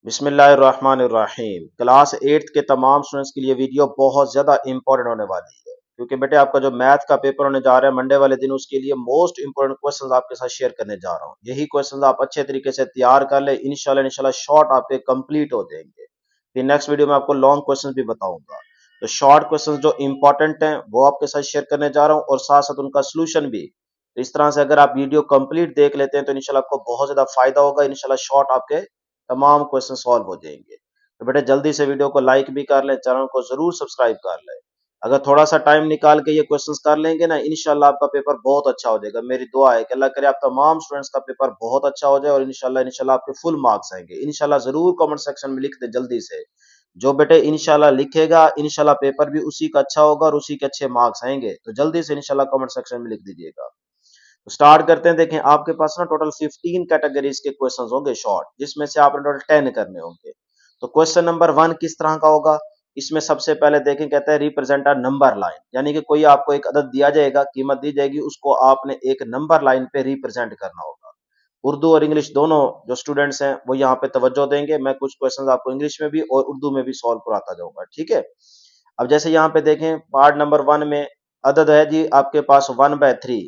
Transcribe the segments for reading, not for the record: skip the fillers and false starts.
बिस्मिल्लाहिर्रहमानिर्रहीम। Class 8th के तमाम स्टूडेंट्स के लिए वीडियो बहुत ज़्यादा इंपॉर्टेंट होने वाली है, क्योंकि बेटे आपका जो मैथ का पेपर होने जा रहा है मंडे वाले दिन, उसके लिए मोस्ट इंपॉर्टेंट क्वेश्चंस आपके साथ शेयर करने जा रहा हूँ। यही क्वेश्चंस आप अच्छे तरीके से तैयार कर ले, इंशाल्लाह इंशाल्लाह शॉर्ट आपके कंप्लीट हो जाएंगे। फिर नेक्स्ट वीडियो में आपको लॉन्ग क्वेश्चन भी बताऊंगा। तो शॉर्ट क्वेश्चन जो इंपॉर्टेंट हैं वो आपके साथ शेयर करने जा रहा हूँ, और साथ साथ उनका सोल्यूशन भी। तो इस तरह से अगर आप वीडियो कंप्लीट देख लेते हैं तो इंशाल्लाह आपको बहुत ज्यादा फायदा होगा। इंशाल्लाह शॉर्ट आपके तमाम क्वेश्चन सॉल्व हो जाएंगे। तो बेटे जल्दी से वीडियो को लाइक भी कर लें, चैनल को जरूर सब्सक्राइब कर लें। अगर थोड़ा सा टाइम निकाल के ये क्वेश्चंस कर लेंगे ना, इंशाल्लाह आपका पेपर बहुत अच्छा हो जाएगा। मेरी दुआ है कि अल्लाह करे आप तमाम स्टूडेंट्स का पेपर बहुत अच्छा हो जाए, और इंशाल्लाह इंशाल्लाह आपके फुल मार्क्स आएंगे। इंशाल्लाह जरूर कमेंट सेक्शन में लिख दे जल्दी से। जो बेटे इंशाल्लाह लिखेगा, इंशाल्लाह पेपर भी उसी का अच्छा होगा और उसी के अच्छे मार्क्स आएंगे। तो जल्दी से इंशाल्लाह कमेंट सेक्शन में लिख दीजिएगा। तो स्टार्ट करते हैं। देखें, आपके पास ना टोटल 15 कैटेगरीज के क्वेश्चंस होंगे शॉर्ट, जिसमें से आपने टोटल 10 करने होंगे। तो क्वेश्चन नंबर 1 किस तरह का होगा? इसमें सबसे पहले देखें, कहते हैं रिप्रेजेंट अ नंबर लाइन, यानी कि कोई आपको एक अदद दिया जाएगा, कीमत दी जाएगी, उसको आपने एक नंबर लाइन पे रिप्रेजेंट करना होगा। उर्दू और इंग्लिश दोनों जो स्टूडेंट्स हैं वो यहाँ पे तवज्जो देंगे। मैं कुछ क्वेश्चंस आपको इंग्लिश में भी और उर्दू में भी सॉल्व कराता जाऊंगा, ठीक है। अब जैसे यहाँ पे देखें, पार्ट नंबर 1 में अदद है जी आपके पास 1/3।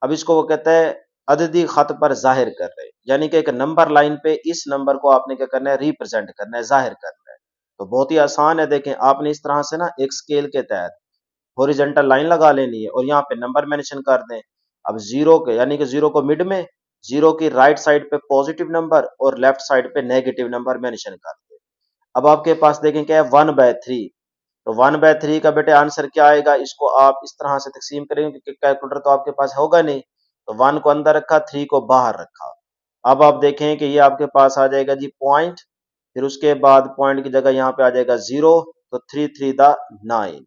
अब इसको वो कहता है अददी खत पर जाहिर कर रहे हैं, यानी कि एक नंबर लाइन पे इस नंबर को आपने क्या करना है, रिप्रेजेंट करना है, जाहिर करना है। तो बहुत ही आसान है। देखें, आपने इस तरह से ना एक स्केल के तहत हॉरिजॉन्टल लाइन लगा लेनी है, और यहाँ पे नंबर मेंशन कर दें। अब जीरो के, यानी कि जीरो को मिड में, जीरो की राइट साइड पे पॉजिटिव नंबर और लेफ्ट साइड पे नेगेटिव नंबर मेंशन कर दें। अब आपके पास देखें क्या है, 1/3। तो 1/3 का बेटे आंसर क्या आएगा? इसको आप इस तरह से तकसीम करेंगे, क्योंकि कैलकुलेटर तो आपके पास होगा नहीं। तो 1 को अंदर रखा, 3 को बाहर रखा। अब आप देखें कि ये आपके पास आ जाएगा जी पॉइंट, फिर उसके बाद पॉइंट की जगह यहाँ पे आ जाएगा 0। तो 3 3 दा 9,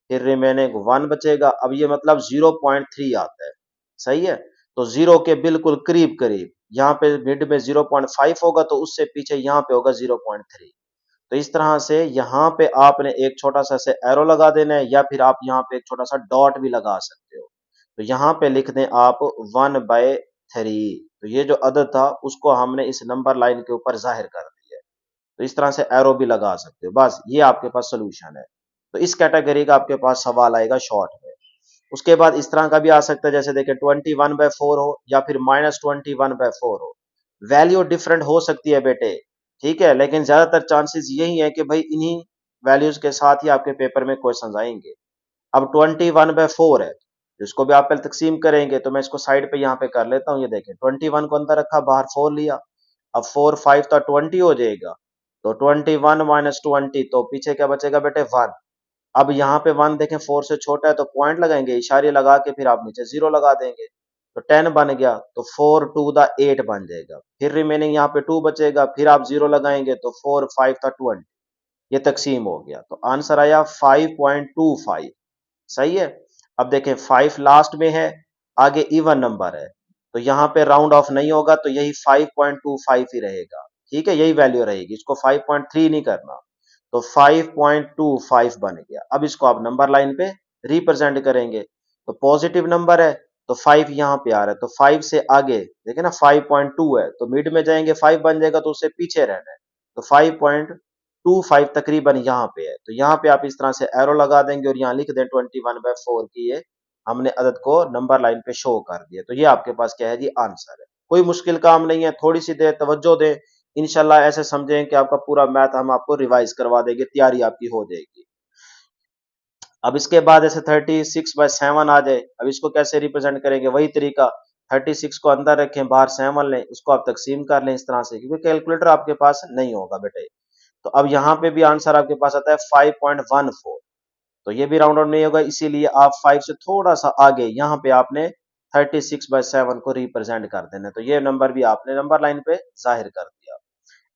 फिर रिमेनिंग 1 बचेगा। अब ये मतलब 0.3 आता है, सही है। तो जीरो के बिल्कुल करीब करीब यहाँ पे मिड में 0.5 होगा, तो उससे पीछे यहाँ पे होगा 0.3। तो इस तरह से यहाँ पे आपने एक छोटा सा से एरो लगा देना है, या फिर आप यहाँ पे एक छोटा सा डॉट भी लगा सकते हो। तो यहाँ पे लिख दें आप 1/3। तो ये जो अदद था उसको हमने इस नंबर लाइन के ऊपर जाहिर कर दिया है। तो इस तरह से एरो भी लगा सकते हो। बस ये आपके पास सोल्यूशन है। तो इस कैटेगरी का आपके पास सवाल आएगा शॉर्ट में। उसके बाद इस तरह का भी आ सकता है, जैसे देखिए 21/4 हो, या फिर -21/4 हो। वैल्यू डिफरेंट हो सकती है बेटे, ठीक है, लेकिन ज्यादातर चांसेस यही है कि भाई इन्हीं वैल्यूज के साथ ही आपके पेपर में क्वेश्चन आएंगे। अब 21/4 है, इसको भी आप पहले तकसीम करेंगे। तो मैं इसको साइड पे यहाँ पे कर लेता हूँ। ये देखें, 21 को अंदर रखा, बाहर 4 लिया। अब 4 5 तो 20 हो जाएगा। तो 21 माइनस 20, तो पीछे क्या बचेगा बेटे, 1। अब यहाँ पे 1 देखें 4 से छोटा है, तो पॉइंट लगाएंगे, इशारे लगा के फिर आप नीचे 0 लगा देंगे। तो 10 बन गया, तो 4 2 दा 8 बन जाएगा। फिर रिमेनिंग यहाँ पे 2 बचेगा, फिर आप 0 लगाएंगे, तो 4 5 था 20। ये तकसीम हो गया, तो आंसर आया 5.25। सही है। अब देखें 5 लास्ट में है, आगे इवन नंबर है, तो यहाँ पे राउंड ऑफ नहीं होगा, तो यही 5.25 ही रहेगा, ठीक है, यही वैल्यू रहेगी। इसको 5.3 नहीं करना। तो 5.25 बन गया। अब इसको आप नंबर लाइन पे रिप्रेजेंट करेंगे। तो पॉजिटिव नंबर है, तो 5 यहाँ पे आ रहा है, तो 5 से आगे देखे ना 5.2 है, तो मिड में जाएंगे 5 बन जाएगा, तो उससे पीछे रहना है। तो 5.25 तकरीबन यहाँ पे है। तो यहाँ पे आप इस तरह से एरो लगा देंगे, और यहाँ लिख दें 21/4 की ये हमने अदद को नंबर लाइन पे शो कर दिया। तो ये आपके पास क्या है जी, आंसर है। कोई मुश्किल काम नहीं है, थोड़ी सी देर तवज्जो दें, इंशाल्लाह ऐसे समझें कि आपका पूरा मैथ हम आपको रिवाइज करवा देंगे, तैयारी आपकी हो जाएगी। अब इसके बाद ऐसे 36/7 आ जाए। अब इसको कैसे रिप्रेजेंट करेंगे, वही तरीका। 36 को अंदर रखें, बाहर 7 लें, उसको आप तकसीम कर लें इस तरह से, क्योंकि कैलकुलेटर आपके पास नहीं होगा बेटे। तो अब यहाँ पे भी आंसर आपके पास आता है 5.14। तो ये भी राउंड ऑफ नहीं होगा, इसीलिए आप 5 से थोड़ा सा आगे यहाँ पे आपने 36/7 को रिप्रेजेंट कर देना। तो ये नंबर भी आपने नंबर लाइन पे जाहिर कर दिया।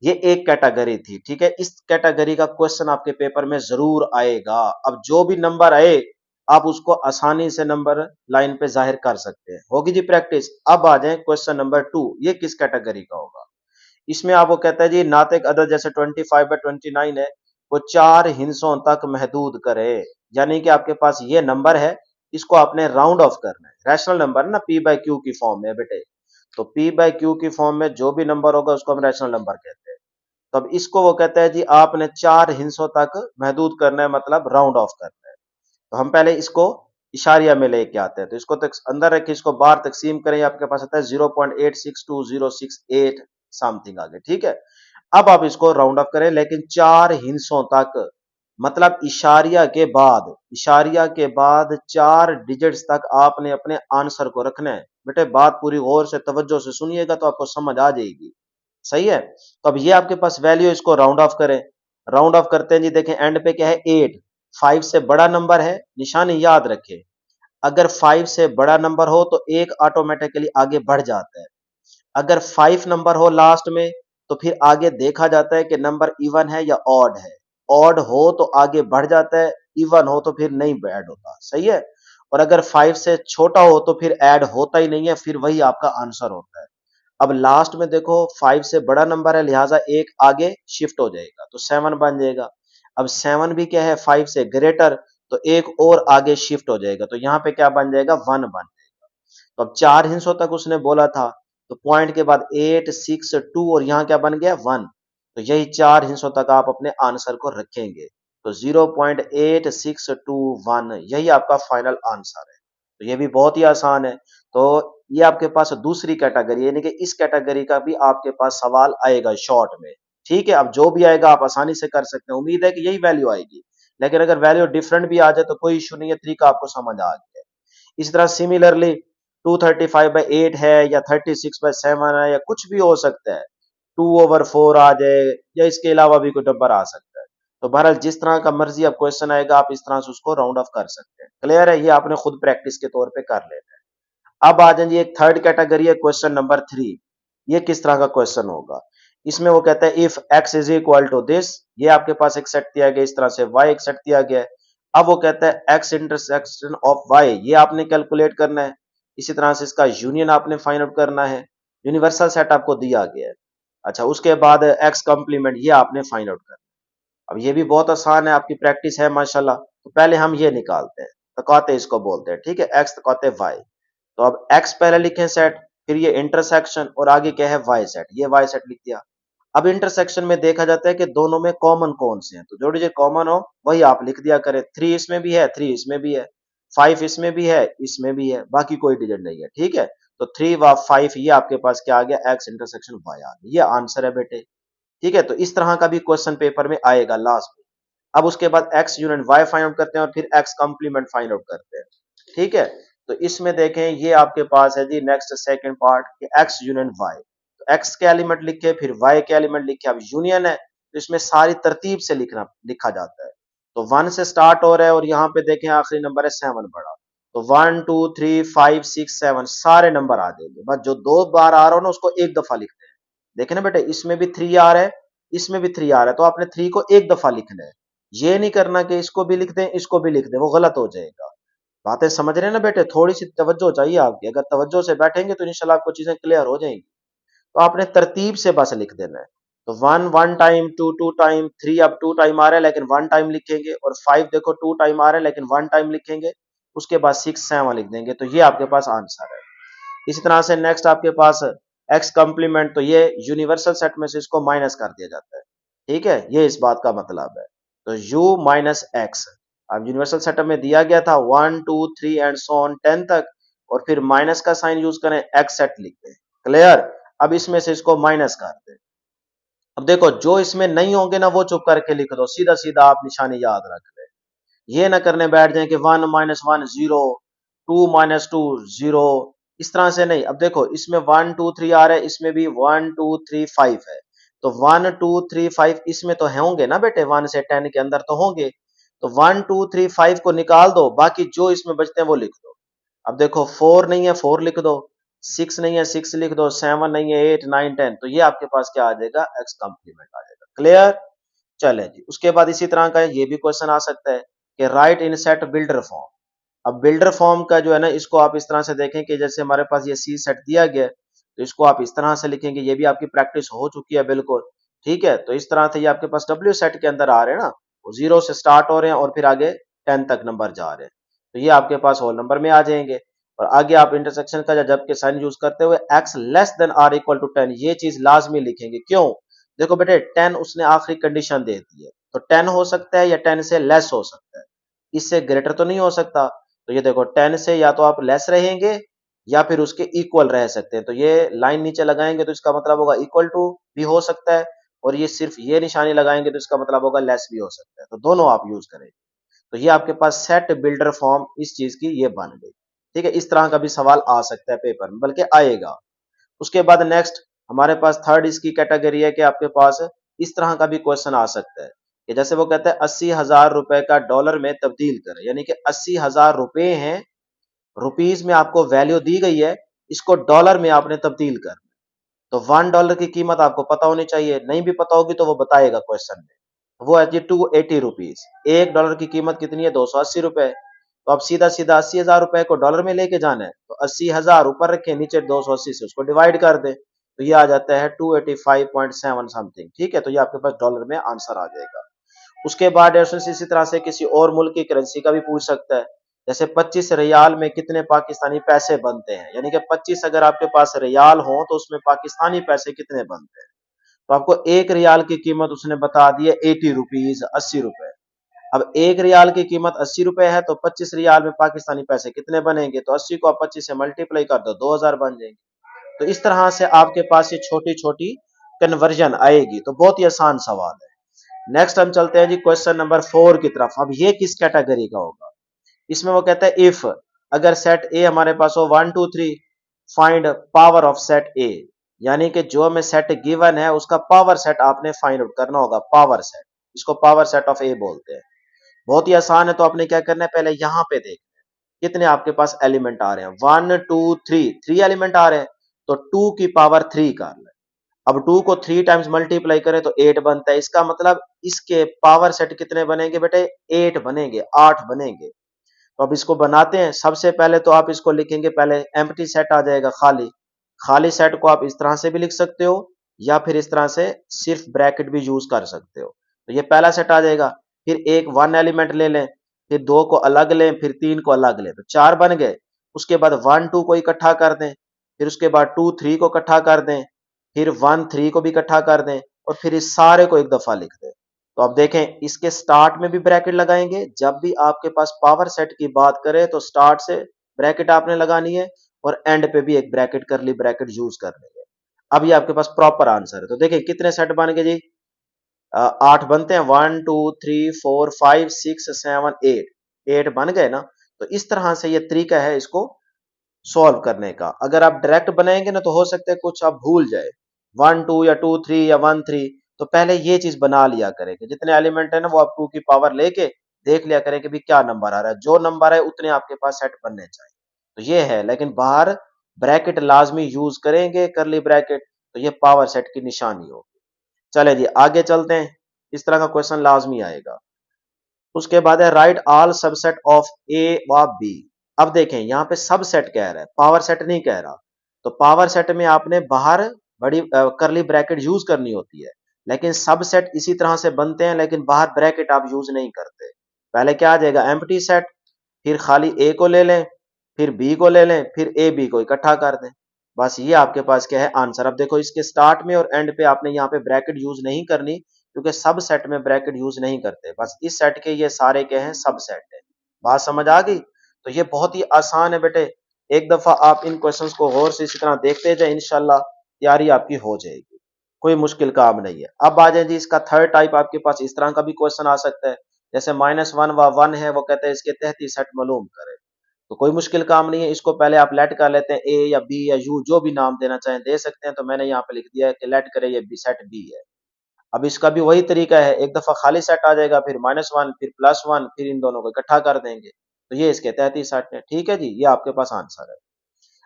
ये एक कैटेगरी थी, ठीक है। इस कैटेगरी का क्वेश्चन आपके पेपर में जरूर आएगा। अब जो भी नंबर आए, आप उसको आसानी से नंबर लाइन पे जाहिर कर सकते हैं। होगी जी प्रैक्टिस। अब आ जाए क्वेश्चन नंबर 2। ये किस कैटेगरी का होगा? इसमें आपको कहता है जी, नातिक अदद जैसे 25/29 है, वो 4 हिस्सों तक महदूद करे। यानी कि आपके पास ये नंबर है, इसको आपने राउंड ऑफ करना है। रैशनल नंबर है ना, p/q की फॉर्म में बेटे। तो p/q की फॉर्म में जो भी नंबर होगा उसको हम रैशनल नंबर कहते हैं। तो अब इसको वो कहते हैं जी आपने 4 हिस्सों तक महदूद करना है, मतलब राउंड ऑफ करना है। तो हम पहले इसको इशारिया में लेके आते हैं, तो इसको तक अंदर रखिए, इसको बाहर तकसीम करें, आपके पास आता है 0.862068 समथिंग आगे, ठीक है। अब आप इसको राउंड ऑफ करें, लेकिन 4 हिस्सों तक, मतलब इशारिया के बाद 4 डिजिट्स तक आपने अपने आंसर को रखना है। बेटे बात पूरी गौर से तवज्जो से सुनिएगा तो आपको समझ आ जाएगी, सही है। तो अब ये आपके पास वैल्यू, इसको राउंड ऑफ करें। राउंड ऑफ करते हैं जी, देखें एंड पे क्या है 8, 5 से बड़ा नंबर है, निशानी याद रखें। अगर 5 से बड़ा नंबर हो तो एक ऑटोमेटिकली आगे बढ़ जाता है। अगर 5 नंबर हो लास्ट में तो फिर आगे देखा जाता है कि नंबर इवन है या ऑड है। ऑड हो तो आगे बढ़ जाता है, इवन हो तो फिर नहीं ऐड होता, सही है। और अगर 5 से छोटा हो तो फिर ऐड होता ही नहीं है, फिर वही आपका आंसर होता है। अब लास्ट में देखो 5 से बड़ा नंबर है, लिहाजा एक आगे शिफ्ट हो जाएगा तो 7 बन जाएगा। अब 7 भी क्या है 5 से ग्रेटर, तो एक और आगे शिफ्ट हो जाएगा, तो यहाँ पे क्या बन जाएगा 1 बन जाएगा। तो अब 4 हिस्सों तक उसने बोला था, तो पॉइंट के बाद 8 6 2 और यहाँ क्या बन गया 1। तो यही 4 हिस्सों तक आप अपने आंसर को रखेंगे, तो 0.8621 यही आपका फाइनल आंसर है। तो ये भी बहुत ही आसान है। तो ये आपके पास दूसरी कैटेगरी, यानी कि इस कैटेगरी का भी आपके पास सवाल आएगा शॉर्ट में, ठीक है। अब जो भी आएगा आप आसानी से कर सकते हैं, उम्मीद है कि यही वैल्यू आएगी, लेकिन अगर वैल्यू डिफरेंट भी आ जाए तो कोई इशू नहीं है, तरीका आपको समझ आ गया। इस तरह सिमिलरली 235/8 है या 36/7 है या कुछ भी हो सकता है, 2/4 आ जाए या इसके अलावा भी कोई नंबर आ सकता है। तो बहरहाल जिस तरह का मर्जी अब क्वेश्चन आएगा आप इस तरह से उसको राउंड ऑफ कर सकते हैं। क्लियर है, ये आपने खुद प्रैक्टिस के तौर पे कर लेना है। अब आ जाए एक थर्ड कैटेगरी है, क्वेश्चन नंबर 3। ये किस तरह का क्वेश्चन होगा, इसमें वो कहता है if x is equal to this, ये आपके पास एक सेट दिया गया, इस तरह से y एक सेट दिया गया है। अब वो कहता है x इंटरसेक्शन ऑफ y, ये आपने कैलकुलेट करना है। इसी तरह से इसका यूनियन आपने फाइंड आउट करना है। यूनिवर्सल सेट आपको दिया गया है। अच्छा, उसके बाद x कॉम्प्लीमेंट ये आपने फाइंड आउट करना है। अब ये भी बहुत आसान है, आपकी प्रैक्टिस है माशाल्लाह। तो पहले हम ये निकालते हैं, तकाते इसको बोलते हैं, ठीक है, x तकाते y। तो अब x पहले लिखें सेट, फिर ये इंटरसेक्शन और आगे क्या है y सेट, ये y सेट लिख दिया। अब इंटरसेक्शन में देखा जाता है कि दोनों में कॉमन कौन से हैं, तो जो जो कॉमन हो वही आप लिख दिया करें। 3 इसमें भी है, 3 इसमें भी है, 5 इसमें भी है, इसमें भी है, बाकी कोई डिजिट नहीं है, ठीक है। तो 3 व 5 ये आपके पास क्या आ गया, x इंटरसेक्शन y आ गया, ये आंसर है बेटे, ठीक है। तो इस तरह का भी क्वेश्चन पेपर में आएगा लास्ट में। अब उसके बाद x union y find out करते हैं और फिर x कॉम्प्लीमेंट फाइंड आउट करते हैं, ठीक है। तो इसमें देखें ये आपके पास है जी नेक्स्ट सेकंड पार्ट कि x यूनियन y, तो x के एलिमेंट लिखे फिर y के एलिमेंट लिखे। अब यूनियन है तो इसमें सारी तरतीब से लिखा जाता है। तो 1 से स्टार्ट हो रहा है और यहाँ पे देखें आखिरी नंबर है 7 बड़ा, तो 1 2 3 5 6 7 सारे नंबर आ जाएंगे, बस जो 2 बार आ रहा हो ना उसको एक दफा लिखते हैं। देखे ना बेटे, इसमें भी 3 आ रहा है, इसमें भी 3 आ रहा है, तो आपने 3 को एक दफा लिखना है। ये नहीं करना कि इसको भी लिख दें इसको भी लिख दें, वो गलत हो जाएगा। बातें समझ रहे हैं ना बेटे, थोड़ी सी तवज्जो चाहिए आपकी, अगर तवज्जो से बैठेंगे तो इंशाल्लाह आपको चीजें क्लियर हो जाएंगी। तो आपने तरतीब से बस लिख देना है। तो 1 1 टाइम, 2 2 टाइम, 3 अब 2 टाइम आ रहा है लेकिन 1 टाइम लिखेंगे, और 5 देखो 2 टाइम आ रहा है लेकिन 1 टाइम लिखेंगे। उसके बाद 6 7 लिख देंगे, तो ये आपके पास आंसर है। इसी तरह से नेक्स्ट आपके पास एक्स कॉम्प्लीमेंट, तो ये यूनिवर्सल सेट में से इसको माइनस कर दिया जाता है, ठीक है, ये इस बात का मतलब है। तो u माइनस एक्स, अब यूनिवर्सल सेटअप में दिया गया था 1 2 3 एंड सो ऑन 10 तक, और फिर माइनस का साइन यूज करें, एक्स सेट लिखते हैं। क्लियर, अब इसमें से इसको माइनस करते हैं। अब देखो जो इसमें नहीं होंगे ना वो चुप करके लिख दो, सीधा सीधा आप निशानी याद रख ले। ये ना करने बैठ जाए कि 1 माइनस 1 0, 2 माइनस 2 0, इस तरह से नहीं। अब देखो इसमें 1 2 3 आ रहा है, इसमें भी 1 2 3 5 है, तो 1 2 3 5 इसमें तो होंगे ना बेटे, 1 से 10 के अंदर तो होंगे। तो 1 2 3 5 को निकाल दो, बाकी जो इसमें बचते हैं वो लिख दो। अब देखो 4 नहीं है 4 लिख दो, 6 नहीं है 6 लिख दो, 7 नहीं है 8 9 10, तो ये आपके पास क्या आ जाएगा, एक्स कॉम्प्लीमेंट आ जाएगा। क्लियर, चले जी। उसके बाद इसी तरह का ये भी क्वेश्चन आ सकता है कि राइट इन सेट बिल्डर फॉर्म। अब बिल्डर फॉर्म का जो है ना, इसको आप इस तरह से देखें कि जैसे हमारे पास ये सी सेट दिया गया है, तो इसको आप इस तरह से लिखेंगे, ये भी आपकी प्रैक्टिस हो चुकी है बिल्कुल, ठीक है। तो इस तरह से ये आपके पास डब्ल्यू सेट के अंदर आ रहे हैं ना, वो 0 से स्टार्ट हो रहे हैं और फिर आगे 10 तक नंबर जा रहे हैं, तो ये आपके पास होल नंबर में आ जाएंगे। और आगे आप इंटरसेक्शन का जब के साइन यूज करते हुए x less than or equal to 10, ये चीज लाजमी लिखेंगे। क्यों, देखो बेटे 10 उसने आखिरी कंडीशन दे दी है, तो 10 हो सकता है या 10 से लेस हो सकता है, इससे ग्रेटर तो नहीं हो सकता। तो ये देखो 10 से या तो आप लेस रहेंगे या फिर उसके इक्वल रह सकते हैं, तो ये लाइन नीचे लगाएंगे तो इसका मतलब होगा इक्वल टू भी हो सकता है, और ये सिर्फ ये निशानी लगाएंगे तो इसका मतलब होगा लेस भी हो सकता है, तो दोनों आप यूज करेंगे। तो ये आपके पास सेट बिल्डर फॉर्म इस चीज की ये बन गई। ठीक है, इस तरह का भी सवाल आ सकता है पेपर में, बल्कि आएगा। उसके बाद नेक्स्ट हमारे पास थर्ड इसकी कैटेगरी है कि आपके पास इस तरह का भी क्वेश्चन आ सकता है कि जैसे वो कहते हैं 80,000 रुपए का डॉलर में तब्दील करें, यानी कि 80,000 रुपए हैं, रुपीज में आपको वैल्यू दी गई है, इसको डॉलर में आपने तब्दील कर, तो $1 की कीमत आपको पता होनी चाहिए, नहीं भी पता होगी तो वो बताएगा क्वेश्चन में। वो है जी 280 रुपीज, $1 की कीमत कितनी है, 280 रुपए। तो आप सीधा सीधा 80,000 रुपए को डॉलर में लेके जाना है, तो 80,000 ऊपर रखे, नीचे 280 से उसको डिवाइड कर दे, तो ये आ जाता है 285.7 समथिंग। ठीक है, तो ये आपके पास डॉलर में आंसर आ जाएगा। उसके बाद इसी तरह से किसी और मुल्क की करेंसी का भी पूछ सकता है, जैसे 25 रियाल में कितने पाकिस्तानी पैसे बनते हैं, यानी कि 25 अगर आपके पास रियाल हो तो उसमें पाकिस्तानी पैसे कितने बनते हैं। तो आपको 1 रियाल की कीमत उसने बता दी है 80 रुपीज, 80 रुपए। अब 1 रियाल की कीमत 80 रुपए है, तो 25 रियाल में पाकिस्तानी पैसे कितने बनेंगे, तो 80 को आप 25 से मल्टीप्लाई कर दो, 2000 बन जाएंगे। तो इस तरह से आपके पास ये छोटी छोटी कन्वर्जन आएगी, तो बहुत ही आसान सवाल है। नेक्स्ट हम चलते हैं जी क्वेश्चन नंबर 4 की तरफ। अब ये किस कैटेगरी का होगा, इसमें वो कहता है इफ, अगर सेट ए हमारे पास हो 1 2 3, फाइंड पावर ऑफ सेट ए, यानी कि जो हमें सेट गिवन है उसका पावर सेट आपने फाइंड आउट करना होगा, पावर सेट, इसको पावर सेट ऑफ ए बोलते हैं। बहुत ही आसान है, तो आपने क्या करना है, पहले यहां पे देख कितने आपके पास एलिमेंट आ रहे हैं, 1 2 3, 3 एलिमेंट आ रहे हैं, तो 2 की पावर 3 कर ले। अब 2 को 3 टाइम्स मल्टीप्लाई करें तो 8 बनता है, इसका मतलब इसके पावर सेट कितने बनेंगे बेटे, 8 बनेंगे, 8 बनेंगे। तो अब इसको बनाते हैं। सबसे पहले तो आप इसको लिखेंगे, पहले एम्प्टी सेट आ जाएगा, खाली। खाली सेट को आप इस तरह से भी लिख सकते हो या फिर इस तरह से सिर्फ ब्रैकेट भी यूज कर सकते हो। तो ये पहला सेट आ जाएगा। फिर एक 1 एलिमेंट ले लें, फिर 2 को अलग लें, फिर 3 को अलग लें, तो 4 बन गए। उसके बाद 1 2 को इकट्ठा कर दें, फिर उसके बाद 2 3 को इकट्ठा कर दें, फिर 1 3 को भी इकट्ठा कर दें, और फिर इस सारे को एक दफा लिख दें। तो अब देखें, इसके स्टार्ट में भी ब्रैकेट लगाएंगे, जब भी आपके पास पावर सेट की बात करें तो स्टार्ट से ब्रैकेट आपने लगानी है, और एंड पे भी एक ब्रैकेट करली ब्रैकेट यूज करनी है। अब ये आपके पास प्रॉपर आंसर है। तो देखिए कितने सेट बन गए जी, 8 बनते हैं, 1 2 3 4 5 6 7 8, 8 बन गए ना। तो इस तरह से ये तरीका है इसको सॉल्व करने का। अगर आप डायरेक्ट बनाएंगे ना तो हो सकता है कुछ आप भूल जाए, 1 2 या 2 3 या 1 3, तो पहले ये चीज बना लिया करेंगे, जितने एलिमेंट है ना वो आप 2 की पावर लेके देख लिया करें कि भी क्या नंबर आ रहा है, जो नंबर है उतने आपके पास सेट बनने चाहिए। तो ये है, लेकिन बाहर ब्रैकेट लाजमी यूज करेंगे, करली ब्रैकेट, तो ये पावर सेट की निशानी होगी। चले जी आगे चलते हैं, इस तरह का क्वेश्चन लाजमी आएगा। उसके बाद है राइट ऑल सबसेट ऑफ ए व बी। अब देखें यहाँ पे सबसेट कह रहा है, पावर सेट नहीं कह रहा। तो पावर सेट में आपने बाहर बड़ी करली ब्रैकेट यूज करनी होती है, लेकिन सबसेट इसी तरह से बनते हैं, लेकिन बाहर ब्रैकेट आप यूज नहीं करते। पहले क्या आ जाएगा, एम्प्टी सेट, फिर खाली ए को ले लें, फिर बी को ले लें, फिर ए बी को इकट्ठा कर दें। बस ये आपके पास क्या है, आंसर। अब देखो इसके स्टार्ट में और एंड पे आपने यहाँ पे ब्रैकेट यूज नहीं करनी, क्योंकि सब सेट में ब्रैकेट यूज नहीं करते। बस इस सेट के ये सारे के हैं सब सेट है। बात समझ आ गई। तो ये बहुत ही आसान है बेटे, एक दफा आप इन क्वेश्चंस को गौर से इसी तरह देखते जाए, इंशाल्लाह तैयारी आपकी हो जाएगी, कोई मुश्किल काम नहीं है। अब आ जाए जी इसका थर्ड टाइप, आपके पास इस तरह का भी क्वेश्चन आ सकता है, जैसे -1 व 1 है, वो कहते हैं इसके तहती सेट मालूम करें। तो कोई मुश्किल काम नहीं है, इसको पहले आप लेट कर लेते हैं, ए या बी या यू जो भी नाम देना चाहें दे सकते हैं। तो मैंने यहाँ पे लिख दिया है कि लेट करें ये बी, सेट बी है। अब इसका भी वही तरीका है, एक दफा खाली सेट आ जाएगा, फिर -1, फिर +1, फिर इन दोनों को इकट्ठा कर देंगे, तो ये इसके तहत ही सेट है। ठीक है जी, ये आपके पास आंसर है।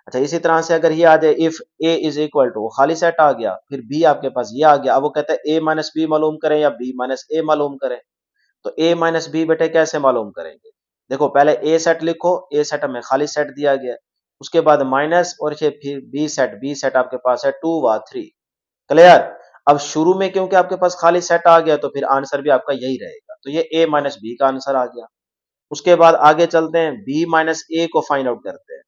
अच्छा, इसी तरह से अगर ये आ जाए, if a is equal to, खाली सेट आ गया, फिर बी आपके पास ये आ गया। अब वो कहता है ए माइनस बी मालूम करें या बी माइनस ए मालूम करें। तो ए माइनस बी बेटे कैसे मालूम करेंगे, देखो पहले ए सेट लिखो, ए सेट हमें खाली सेट दिया गया, उसके बाद माइनस, और ये फिर बी सेट, बी सेट आपके पास है 2 व 3। क्लियर। अब शुरू में क्योंकि आपके पास खाली सेट आ गया, तो फिर आंसर भी आपका यही रहेगा, तो ये ए माइनस बी का आंसर आ गया। उसके बाद आगे चलते हैं, बी माइनस ए को फाइंड आउट करते हैं।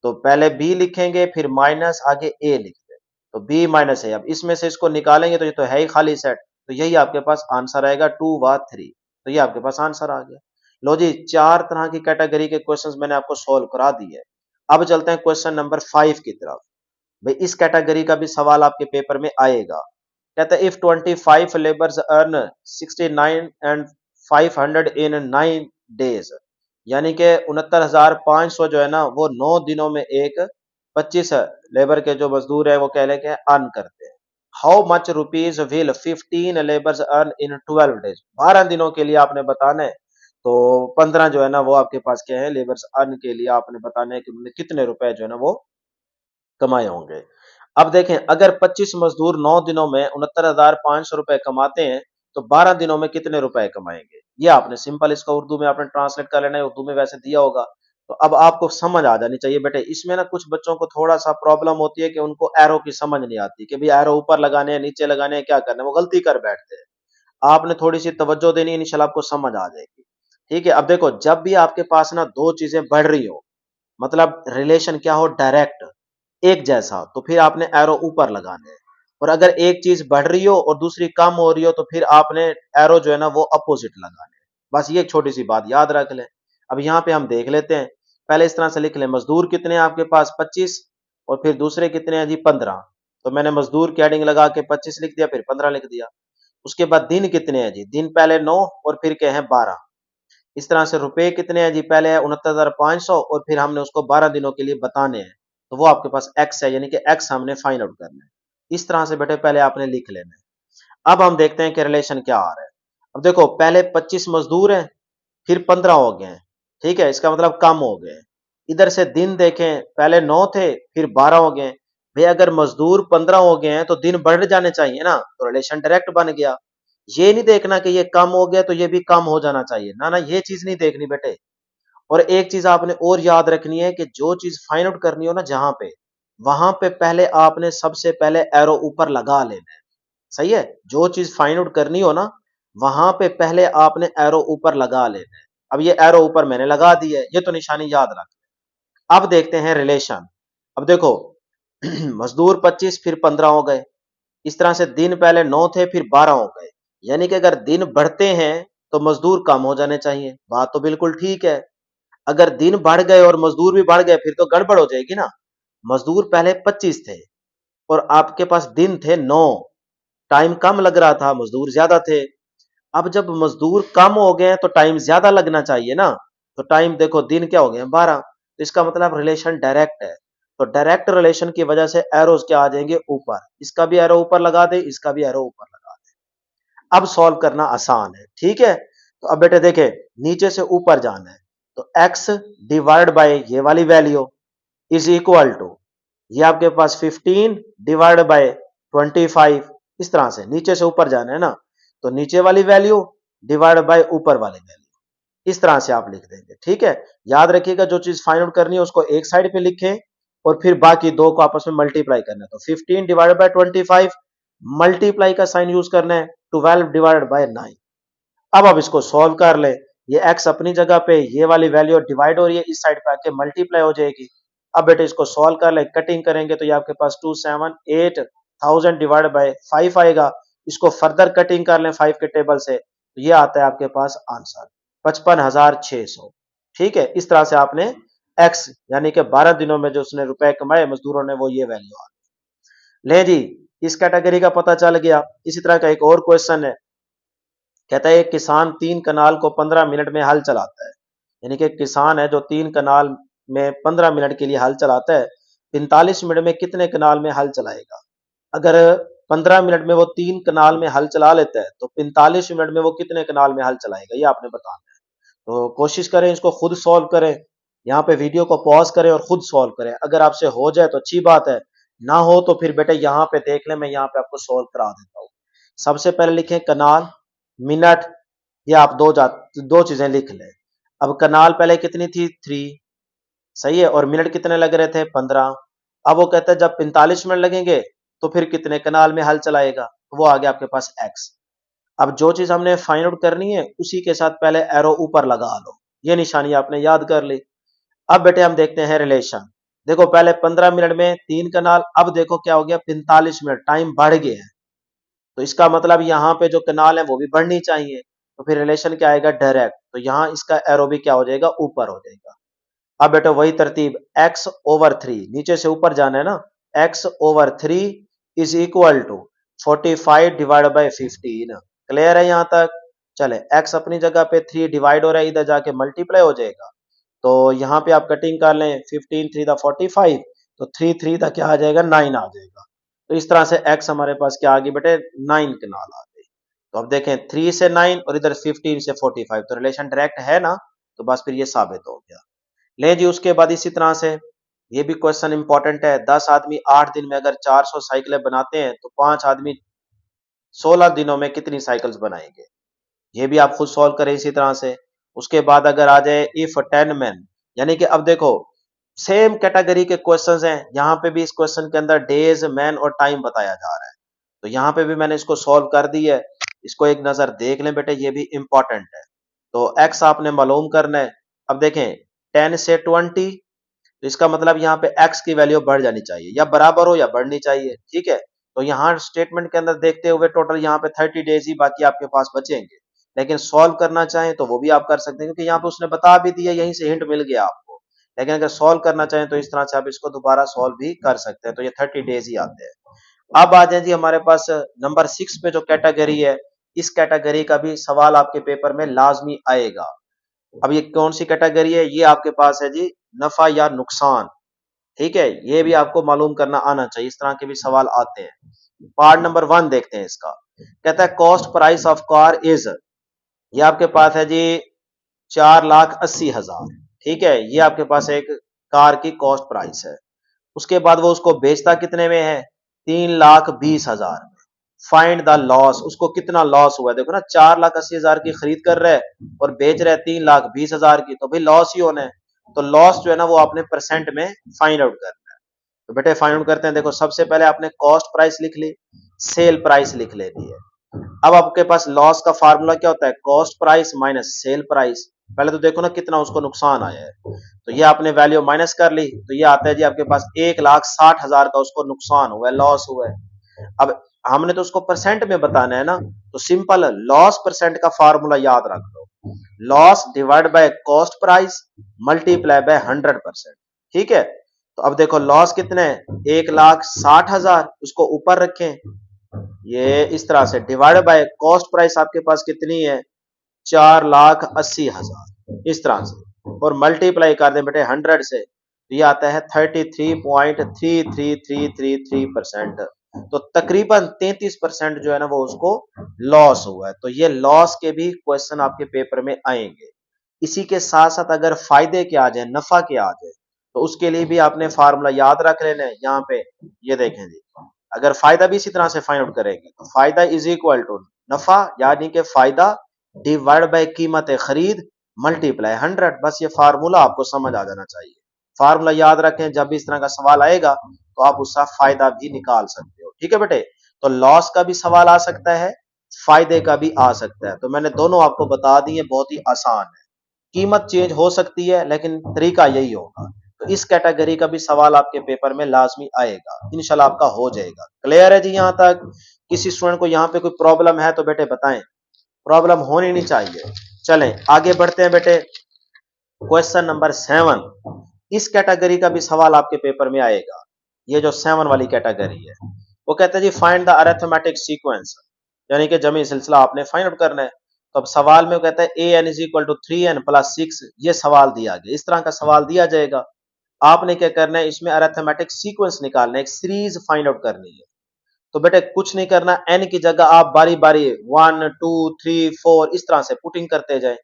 तो पहले बी लिखेंगे, फिर माइनस, आगे ए लिखते हैं। तो बी माइनस है। अब इसमें से इसको निकालेंगे तो ये तो है ही खाली सेट, तो यही आपके पास आंसर आएगा 2 व 3। तो ये आपके पास आंसर आ गया। लो जी, 4 तरह की कैटेगरी के क्वेश्चंस मैंने आपको सॉल्व करा दिए। अब चलते हैं क्वेश्चन नंबर 5 की तरफ। भाई इस कैटेगरी का भी सवाल आपके पेपर में आएगा। कहता है if 25 labours earn 69 and 500 in 9 days, यानी कि 69,500 जो है ना वो 9 दिनों में एक 25 लेबर के जो मजदूर है वो कह लेके अर्न करते हैं। How much rupees will 15 labours earn in 12 days, 12 दिनों के लिए आपने बताना है। तो 15 जो है ना वो आपके पास क्या है, लेबर्स अर्न के लिए आपने बताना है कि उन्होंने कितने रुपए जो है ना वो कमाए होंगे। अब देखें, अगर 25 मजदूर 9 दिनों में 69,500 रुपए कमाते हैं तो 12 दिनों में कितने रुपए कमाएंगे। ये आपने सिंपल इसका उर्दू में आपने ट्रांसलेट कर लेना है, उर्दू में वैसे दिया होगा। तो अब आपको समझ आ जानी चाहिए बेटे। इसमें ना कुछ बच्चों को थोड़ा सा प्रॉब्लम होती है कि उनको एरो की समझ नहीं आती कि भाई एरो ऊपर लगाने हैं नीचे लगाने हैं क्या करना है, वो गलती कर बैठते हैं। आपने थोड़ी सी तवज्जो देनी है, इंशाल्लाह आपको समझ आ जाएगी। ठीक है, अब देखो जब भी आपके पास ना दो चीजें बढ़ रही हो, मतलब रिलेशन क्या हो, डायरेक्ट एक जैसा, तो फिर आपने एरो ऊपर लगाने हैं। और अगर एक चीज बढ़ रही हो और दूसरी कम हो रही हो तो फिर आपने एरो जो है ना वो अपोजिट लगाने हैं। बस ये एक छोटी सी बात याद रख लें। अब यहाँ पे हम देख लेते हैं। पहले इस तरह से लिख लें, मजदूर कितने हैं आपके पास 25, और फिर दूसरे कितने हैं जी 15। तो मैंने मजदूर की हेडिंग लगा के 25 लिख दिया, फिर 15 लिख दिया। उसके बाद दिन कितने हैं जी, दिन पहले 9 और फिर क्या है 12। इस तरह से रुपए कितने हैं जी, पहले है 69,500 और फिर हमने उसको 12 दिनों के लिए बताने हैं। तो वो आपके पास एक्स है, यानी कि एक्स हमने फाइंड आउट करना है। इस तरह से बेटे पहले आपने लिख लेना है। अब हम देखते हैं कि रिलेशन क्या आ रहा है। अब देखो पहले 25 मजदूर हैं, फिर 15 हो गए हैं। ठीक है, इसका मतलब कम हो गए। इधर से दिन देखें, पहले 9 थे फिर 12 हो गए। भाई अगर मजदूर 15 हो गए हैं तो दिन बढ़ जाने चाहिए ना, तो रिलेशन डायरेक्ट बन गया। ये नहीं देखना कि ये कम हो गया तो ये भी कम हो जाना चाहिए, ना ना ये चीज नहीं देखनी बेटे। और एक चीज आपने और याद रखनी है कि जो चीज फाइंड आउट करनी हो ना जहां पे, वहां पे पहले आपने सबसे पहले एरो ऊपर लगा लेना है। सही है, जो चीज फाइंड आउट करनी हो ना वहां पे पहले आपने एरो ऊपर लगा लेना है। अब ये एरो ऊपर मैंने लगा दी है, ये तो निशानी याद रख। अब देखते हैं रिलेशन। अब देखो मजदूर 25 फिर 15 हो गए। इस तरह से दिन पहले 9 थे फिर 12 हो गए। यानी कि अगर दिन बढ़ते हैं तो मजदूर कम हो जाने चाहिए, बात तो बिल्कुल ठीक है। अगर दिन बढ़ गए और मजदूर भी बढ़ गए फिर तो गड़बड़ हो जाएगी ना। मजदूर पहले 25 थे और आपके पास दिन थे 9, टाइम कम लग रहा था, मजदूर ज्यादा थे। अब जब मजदूर कम हो गए तो टाइम ज्यादा लगना चाहिए ना। तो टाइम देखो दिन क्या हो गए 12, तो इसका मतलब रिलेशन डायरेक्ट है। तो डायरेक्ट रिलेशन की वजह से एरोज क्या आ जाएंगे ऊपर, इसका भी एरो ऊपर लगा दे, इसका भी एरो ऊपर लगा दे। अब सॉल्व करना आसान है। ठीक है, तो अब बेटे देखे नीचे से ऊपर जाना है। तो x डिवाइड बाय ये वाली वैल्यू इज इक्वल टू, ये आपके पास 15 डिवाइड बाय 25। इस तरह से नीचे से ऊपर जाना है ना, तो नीचे वाली वैल्यू डिवाइड बाय ऊपर वाली वैल्यू, इस तरह से आप लिख देंगे। ठीक है, याद रखिएगा जो चीज फाइंड आउट करनी है उसको एक साइड पे लिखें और फिर बाकी दो को आपस में मल्टीप्लाई करना है। तो 15 डिवाइड बाय 25, मल्टीप्लाई का साइन यूज करना है, 12 डिवाइड बाय 9। अब आप इसको सॉल्व कर ले। ये x अपनी जगह पे, ये वाली वैल्यू डिवाइड हो रही है, इस साइड पे आके मल्टीप्लाई हो जाएगी। अब बेटे इसको सॉल्व कर ले, कटिंग करेंगे तो ये आपके पास 278,000 डिवाइड बाय 5 आएगा। इसको फर्दर कटिंग कर लें 5 के टेबल से, तो ये आता है आपके पास आंसर 55,600। ठीक है, इस तरह से आपने x यानी कि 12 दिनों में जो उसने रुपए कमाए मजदूरों ने वो ये वैल्यू आ ले जी। इस कैटेगरी का पता चल गया। इसी तरह का एक और क्वेश्चन है। कहता है एक किसान 3 कनाल को 15 मिनट में हल चलाता है। यानी कि किसान है जो 3 कनाल में 15 मिनट के लिए हल चलाता है, 45 मिनट में कितने कनाल में हल चलाएगा। अगर 15 मिनट में वो 3 कनाल में हल चला लेता है तो 45 मिनट में वो कितने कनाल में हल चलाएगा, ये आपने बताना है। तो कोशिश करें इसको खुद सॉल्व करें। यहाँ पे वीडियो को पॉज करें और खुद सॉल्व करें। अगर आपसे हो जाए तो अच्छी बात है, ना हो तो फिर बेटे यहाँ पे देख लें, मैं यहाँ पे आपको सॉल्व करा देता हूँ। सबसे पहले लिखें कनाल, मिनट, ये आप दो चीजें लिख लें। अब कनाल पहले कितनी थी 3, सही है, और मिनट कितने लग रहे थे 15। अब वो कहता है जब 45 मिनट लगेंगे तो फिर कितने कनाल में हल चलाएगा, तो वो आ गया आपके पास x। अब जो चीज हमने फाइंड आउट करनी है उसी के साथ पहले एरो ऊपर लगा लो, ये निशानी आपने याद कर ली। अब बेटे हम देखते हैं रिलेशन। देखो पहले 15 मिनट में 3 कनाल, अब देखो क्या हो गया 45 मिनट, टाइम बढ़ गया है। तो इसका मतलब यहाँ पे जो कनाल है वो भी बढ़नी चाहिए, तो फिर रिलेशन क्या आएगा डायरेक्ट, तो यहाँ इसका एरो भी क्या हो जाएगा ऊपर हो जाएगा। अब बेटा वही तरतीब x/3, नीचे से ऊपर जाना है ना, x/3 is equal to 45 divide by 15। Clear है यहाँ तक? चले x अपनी जगह पे 3 डिवाइड हो रहा है, इधर जाके मल्टीप्लाई हो जाएगा, तो यहाँ पे आप कटिंग कर लें, 15 3 दा 45, तो 3 3 दा क्या आ जाएगा 9 आ जाएगा। तो इस तरह से x हमारे पास क्या आ गई बेटे 9 कनाल आ गई। तो अब देखें 3 से 9 और इधर 15 से 45, तो रिलेशन डायरेक्ट है ना, तो बस फिर ये साबित हो गया। ले जी उसके बाद इसी तरह से ये भी क्वेश्चन इंपॉर्टेंट है, 10 आदमी 8 दिन में अगर 400 साइकिलें बनाते हैं तो 5 आदमी 16 दिनों में कितनी साइकिल्स बनाएंगे। ये भी आप खुद सॉल्व करें इसी तरह से। उसके बाद अगर आ जाए इफ 10 मैन, यानी कि अब देखो सेम कैटेगरी के क्वेश्चंस हैं, यहाँ पे भी इस क्वेश्चन के अंदर डेज मैन और टाइम बताया जा रहा है, तो यहाँ पे भी मैंने इसको सॉल्व कर दी है, इसको एक नजर देख लें बेटे, ये भी इंपॉर्टेंट है। तो एक्स आपने मालूम करना है। अब देखें 10 से 20, तो इसका मतलब यहाँ पे x की वैल्यू बढ़ जानी चाहिए, या बराबर हो या बढ़नी चाहिए, ठीक है। तो यहाँ स्टेटमेंट के अंदर देखते हुए टोटल यहाँ पे 30 डेज ही बाकी आपके पास बचेंगे, लेकिन सॉल्व करना चाहें तो वो भी आप कर सकते हैं, क्योंकि यहाँ पे उसने बता भी दिया, यहीं से हिंट मिल गया आपको। लेकिन अगर सॉल्व करना चाहें तो इस तरह से आप इसको दोबारा सॉल्व भी कर सकते हैं, तो ये 30 डेज ही आते हैं। अब आ जाए जी हमारे पास नंबर 6 पे जो कैटेगरी है, इस कैटेगरी का भी सवाल आपके पेपर में लाजमी आएगा। अब ये कौन सी कैटेगरी है, ये आपके पास है जी नफा या नुकसान, ठीक है, ये भी आपको मालूम करना आना चाहिए, इस तरह के भी सवाल आते हैं। पार्ट नंबर 1 देखते हैं इसका। कहता है cost price of car is, ये आपके पास है जी 4,80,000, ठीक है, ये आपके पास एक कार की कॉस्ट प्राइस है। उसके बाद वो उसको बेचता कितने में है 3,20,000 में। फाइंड द लॉस, उसको कितना लॉस हुआ है, देखो ना 4,80,000 की खरीद कर रहा है और बेच रहा है 3,20,000 की, तो भाई लॉस ही होना है। तो लॉस जो है ना वो आपने परसेंट में फाइंड आउट करना है। तो बेटे फाइंड आउट करते हैं, देखो सबसे पहले आपने कॉस्ट प्राइस लिख ली, सेल प्राइस लिख लेनी है। अब आपके पास लॉस का फार्मूला क्या होता है, cost price minus sale price. पहले तो देखो ना कितना उसको नुकसान आया है, तो ये आपने वैल्यू माइनस कर ली, तो ये आता है जी आपके पास 1,60,000 का उसको नुकसान हुआ है, लॉस हुआ है। अब हमने तो उसको परसेंट में बताना है ना, तो सिंपल लॉस परसेंट का फार्मूला याद रख लो, loss divide by cost price multiply by 100%, ठीक है। तो अब देखो लॉस कितने हैं 1,60,000, उसको ऊपर रखें, ये इस तरह से डिवाइड बाय कॉस्ट प्राइस आपके पास कितनी है 4,80,000, इस तरह से, और मल्टीप्लाई कर दें बेटे 100 से, तो ये आता है 33.3333%। तो तकरीबन 33% जो है ना वो उसको लॉस हुआ है। तो ये लॉस के भी क्वेश्चन आपके पेपर में आएंगे। इसी के साथ साथ अगर फायदे के आ जाए, नफा के आ जाए, तो उसके लिए भी आपने फार्मूला याद रख लेना है। यहाँ पे ये देखें जी, अगर फायदा भी इसी तरह से फाइंड आउट करेंगे, तो फायदा इज इक्वल टू नफा, यानी कि फायदा डिवाइड बाय कीमत खरीद मल्टीप्लाई 100। बस ये फार्मूला आपको समझ आ जाना चाहिए। फार्मूला याद रखें, जब भी इस तरह का सवाल आएगा तो आप उसका फायदा भी निकाल सकते हो, ठीक है बेटे। तो लॉस का भी सवाल आ सकता है, फायदे का भी आ सकता है, तो मैंने दोनों आपको बता दी है, बहुत ही आसान है। कीमत चेंज हो सकती है लेकिन तरीका यही होगा। तो इस कैटेगरी का भी सवाल आपके पेपर में लाजमी आएगा, इंशाल्लाह आपका हो जाएगा। क्लियर है जी यहाँ तक? किसी स्टूडेंट को यहाँ पे कोई प्रॉब्लम है तो बेटे बताएं, प्रॉब्लम होनी नहीं चाहिए। चलें आगे बढ़ते हैं बेटे, क्वेश्चन नंबर 7। इस कैटेगरी का भी सवाल आपके पेपर में आएगा, ये जो 7 वाली कैटेगरी है। वो कहता है जी फाइंड द अरिथमेटिक सीक्वेंस, यानी कि जमी सिलसिला आपने फाइंड आउट करना है। तो अब सवाल में वो कहता है A N is equal to 3n plus 6, ये सवाल दिया गया, इस तरह का सवाल दिया जाएगा। आपने क्या करना है, इसमें अरिथमेटिक सीक्वेंस निकालना है, एक सीरीज फाइंड आउट करनी है। तो बेटे कुछ नहीं करना, एन की जगह आप बारी बारी 1 2 3 4 इस तरह से पुटिंग करते जाए।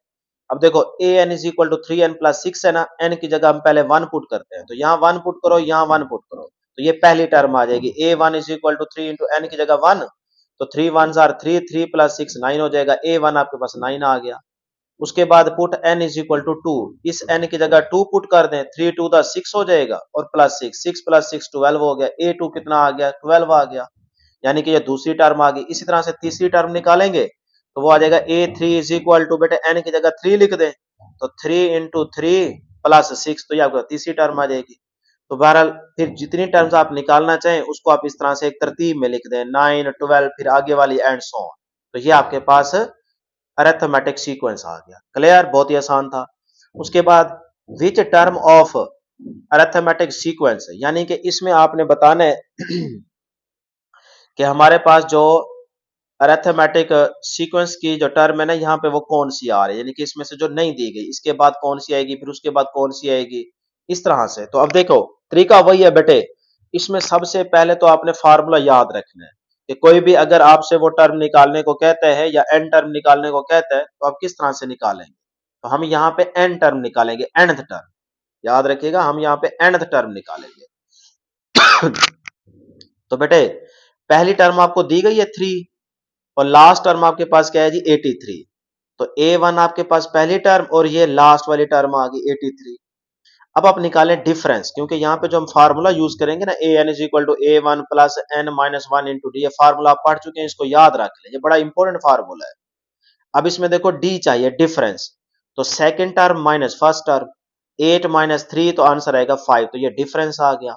अब देखो A N is equal to 3n plus 6 है ना, एन की जगह हम पहले 1 पुट करते हैं, तो यहाँ 1 पुट करो, यहाँ 1 पुट करो, तो ये पहली टर्म आ जाएगी, A one is equal to 3 into N की जगह 1, तो 3 1 आर 3, 3 प्लस 6 9 हो जाएगा, ए वन आपके पास 9 आ गया। उसके बाद put n is equal to 2, इस n की जगह 2 पुट कर दें, 3 2 द 6 हो जाएगा, और प्लस 6, 6 प्लस 6 12 हो गया, ए टू कितना आ गया 12 आ गया, यानी कि ये दूसरी टर्म आ गई। इसी तरह से तीसरी टर्म निकालेंगे, तो वो आ जाएगा ए थ्री इज इक्वल टू, बेटे एन की जगह 3 लिख दें, तो 3 इंटू 3 प्लस 6, तो ये आपको तीसरी टर्म आ जाएगी। तो बहरहाल फिर जितनी टर्म्स आप निकालना चाहें उसको आप इस तरह से एक तरतीब में लिख दें, 9, 12, फिर आगे वाली एंड सो ऑन। तो ये आपके पास अरिथमेटिक सीक्वेंस आ गया। क्लियर? बहुत ही आसान था। उसके बाद which term of arithmetic sequence, यानी कि इसमें आपने बताना है कि हमारे पास जो अरिथमेटिक सीक्वेंस की जो टर्म है ना, यहाँ पे वो कौन सी आ रही है, यानी कि इसमें से जो नहीं दी गई, इसके बाद कौन सी आएगी, फिर उसके बाद कौन सी आएगी, इस तरह से। तो अब देखो, तरीका वही है बेटे। इसमें सबसे पहले तो आपने फार्मूला याद रखना है कि कोई भी अगर आपसे वो टर्म निकालने को कहता है या एन टर्म निकालने को कहता है, तो आप किस तरह से निकालेंगे। तो हम यहाँ पे एन टर्म निकालेंगे, nth टर्म। याद रखिएगा, हम यहाँ पे nth टर्म निकालेंगे। तो बेटे, पहली टर्म आपको दी गई है 3, और लास्ट टर्म आपके पास क्या है जी, 83। तो A1 आपके पास पहली टर्म, और ये लास्ट वाली टर्म आ गई 83। अब आप निकालें डिफरेंस, क्योंकि यहाँ पे जो हम फार्मूला यूज करेंगे ना, A N is equal to A one plus N minus one into D, ये फार्मूला आप पढ़ चुके हैं, इसको याद रख लें, ये बड़ा इंपॉर्टेंट फार्मूला है। अब इसमें देखो डी चाहिए, डिफरेंस। तो second term minus first term, 8 - 3, तो आंसर आएगा 5। तो ये डिफरेंस आ गया।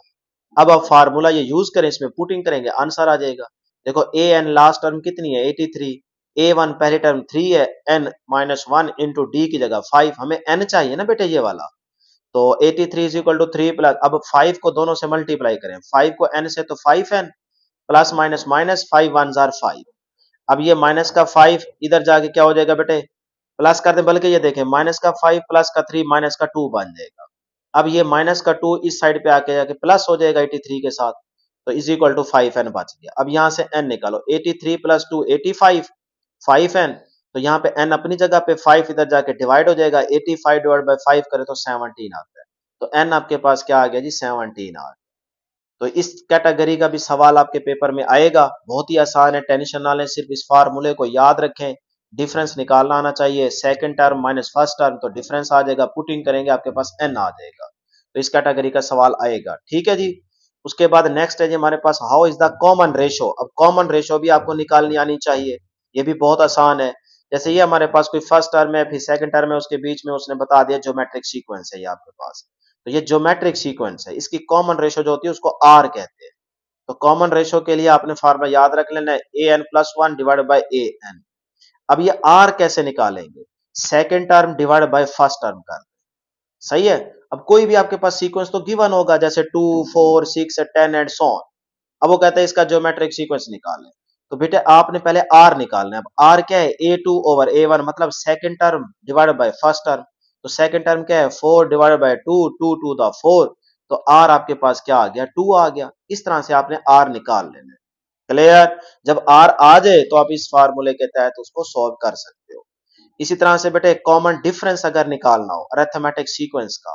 अब आप फार्मूला ये यूज करें, इसमें पुटिंग करेंगे, आंसर आ जाएगा। देखो ए एन लास्ट टर्म कितनी है, 83। A1 पहली टर्म 3 है, n-1 इंटू डी की जगह 5। हमें n चाहिए ना बेटे, ये वाला। तो 83 इज इक्वल टू 3 प्लस, अब 5 को दोनों से मल्टीप्लाई करें, 5 को n से, तो 5n plus minus minus, 5 1 jar 5। अब ये माइनस का 5 इधर जाके क्या हो जाएगा बेटे, प्लस कर दे, बल्कि ये देखें, माइनस का 5 प्लस का 3 माइनस का 2 बन जाएगा। अब ये माइनस का 2 इस साइड पे आके जाके प्लस हो जाएगा 83 के साथ, तो इज इक्वल टू 5n बच गया। अब यहां से n निकालो, 83 प्लस 2 85, 5n। तो यहाँ पे n अपनी जगह पे, 5 इधर जाके डिवाइड हो जाएगा, 85 डिवाइड बाय 5 करें तो 17 आता है। तो n आपके पास क्या आ गया जी, 17 आ गया। तो इस कैटेगरी का भी सवाल आपके पेपर में आएगा, बहुत ही आसान है, टेंशन ना लें, सिर्फ इस फार्मूले को याद रखें। डिफरेंस निकालना आना चाहिए, second term minus first term, तो डिफरेंस आ जाएगा, पुटिंग करेंगे आपके पास n आ जाएगा। तो इस कैटेगरी का सवाल आएगा, ठीक है जी। उसके बाद नेक्स्ट है जी हमारे पास, how is the common ratio. अब कॉमन रेशो भी आपको निकालनी आनी चाहिए, ये भी बहुत आसान है। जैसे ये हमारे पास कोई फर्स्ट टर्म है, फिर सेकंड टर्म है, उसके बीच में उसने बता दिया ज्योमेट्रिक सीक्वेंस है ये आपके पास। तो ये ज्योमेट्रिक सीक्वेंस है, इसकी कॉमन रेशो जो होती है उसको आर कहते हैं। तो कॉमन रेशो के लिए आपने फार्मूला याद रख लेना है, an+1 डिवाइडेड बाय an। अब ये आर कैसे निकालेंगे, second term divide by first term कर, सही है। अब कोई भी आपके पास सीक्वेंस तो गिवन होगा, जैसे 2 4 6 10 एंड सो ऑन। अब वो कहता है इसका ज्योमेट्रिक सीक्वेंस निकालें, तो बेटे आपने पहले आर निकालना है। अब आर क्या है, A2 ओवर A1, मतलब second term divided by first term. तो सेकंड टर्म क्या है, 4 डिवाइडेड बाय 2, 2 टू द 4। तो आर आपके पास क्या आ गया, 2 आ गया। इस तरह से आपने आर निकाल लेना है। क्लियर? जब आर आ जाए तो आप इस फार्मूले के तहत उसको सॉल्व कर सकते हो। इसी तरह से बेटे कॉमन डिफरेंस अगर निकालना हो अरिथमेटिक सीक्वेंस का,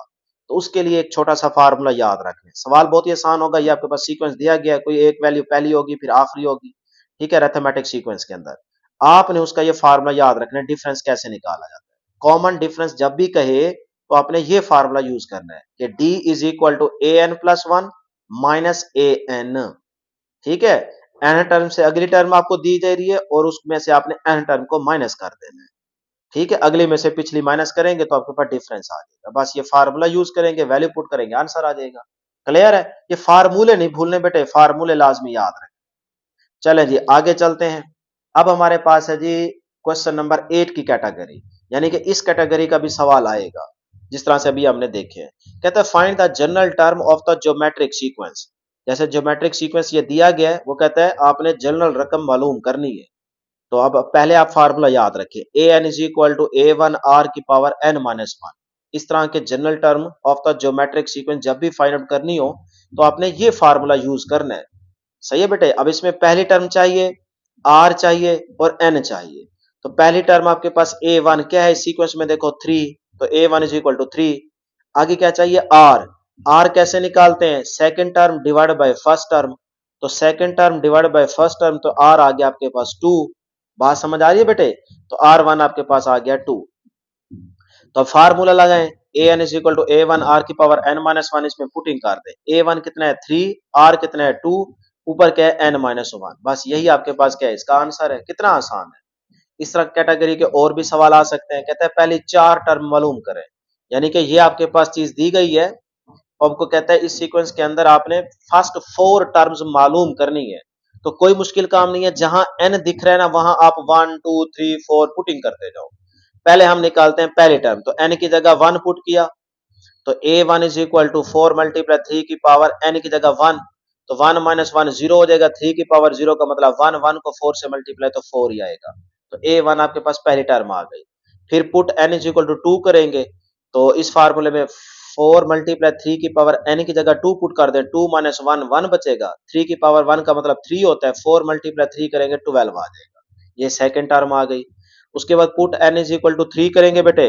तो उसके लिए एक छोटा सा फार्मूला याद रखें। सवाल बहुत ही आसान होगा, ये आपके पास सीक्वेंस दिया गया है, कोई एक वैल्यू पहली होगी फिर आखिरी होगी, ठीक है, अरिथमेटिक सीक्वेंस के अंदर। आपने उसका ये फार्मूला याद रखना है, डिफरेंस कैसे निकाला जाता है। कॉमन डिफरेंस जब भी कहे तो आपने ये फार्मूला यूज करना है कि d is equal to an+1 minus an, ठीक है। एन टर्म से अगली टर्म आपको दी जा रही है, और उसमें से आपने एन टर्म को माइनस कर देना है, ठीक है। अगली में से पिछली माइनस करेंगे तो आपके पास डिफरेंस आ जाएगा। बस ये फार्मूला यूज करेंगे, वैल्यू पुट करेंगे, आंसर आ जाएगा। क्लियर है? ये फार्मूले नहीं भूलने बेटे, फार्मूले लाजमी याद रखें। चले जी आगे चलते हैं। अब हमारे पास है जी क्वेश्चन नंबर 8 की कैटेगरी, यानी कि इस कैटेगरी का भी सवाल आएगा, जिस तरह से अभी हमने देखे हैं। कहता है find the general term of the geometric sequence. जैसे ज्योमेट्रिक सीक्वेंस ये दिया गया है, वो कहता है आपने जनरल रकम मालूम करनी है। तो अब पहले आप फार्मूला याद रखिए, A N is equal to A1R⁻n-1। इस तरह के general term of the geometric sequence जब भी फाइंड आउट करनी हो, तो आपने ये फार्मूला यूज करना है। सही है बेटे। अब इसमें पहली टर्म चाहिए, आर चाहिए और एन चाहिए। तो पहली टर्म आपके पास A1 क्या है, सीक्वेंस में देखो 3, तो A1 इज इक्वल टू 3। आगे क्या चाहिए, आर। आर कैसे निकालते हैं, second term divide by first term. तो second term divide by first term, तो आर आ गया आपके पास 2। बात समझ आ रही है बेटे। तो R1 आपके पास आ गया 2। तो फार्मूला लगाएं, an is equal to A1R⁻n-1, इसमें पुटिंग कर दे। A1 कितना है 3, R कितना है 2, ऊपर क्या है n-1। बस यही आपके पास क्या है, इसका आंसर है। कितना आसान है। इस तरह कैटेगरी के और भी सवाल आ सकते हैं। कहते हैं पहले 4 टर्म मालूम करें, यानी कि ये आपके पास चीज दी गई है, आपको कहता है इस सीक्वेंस के अंदर आपने फर्स्ट 4 टर्म्स मालूम करनी है। तो कोई मुश्किल काम नहीं है, जहां n दिख रहा है ना वहां आप 1 2 3 4 पुटिंग करते जाओ। पहले हम निकालते हैं पहली टर्म, तो n की जगह 1 पुट किया, तो a1 is equal to 4 multiply 3 की पावर n की जगह 1, तो 1 माइनस 1 जीरो हो जाएगा, 3 की पावर जीरो का मतलब 1, 1 को 4 से मल्टीप्लाई तो 4 ही आएगा। तो a1 आपके पास पहली टर्म आ गई। फिर put n is equal to 2 करेंगे, तो इस फार्मूले में 4 मल्टीप्लाई 3 की पावर n की जगह 2 पुट कर दें, 2 माइनस 1 1 बचेगा, 3 की पावर 1 का मतलब 3 होता है, 4 मल्टीप्लाई 3 करेंगे 12 आ जाएगा। ये सेकंड टर्म आ गई। उसके बाद put n is equal to 3 करेंगे बेटे,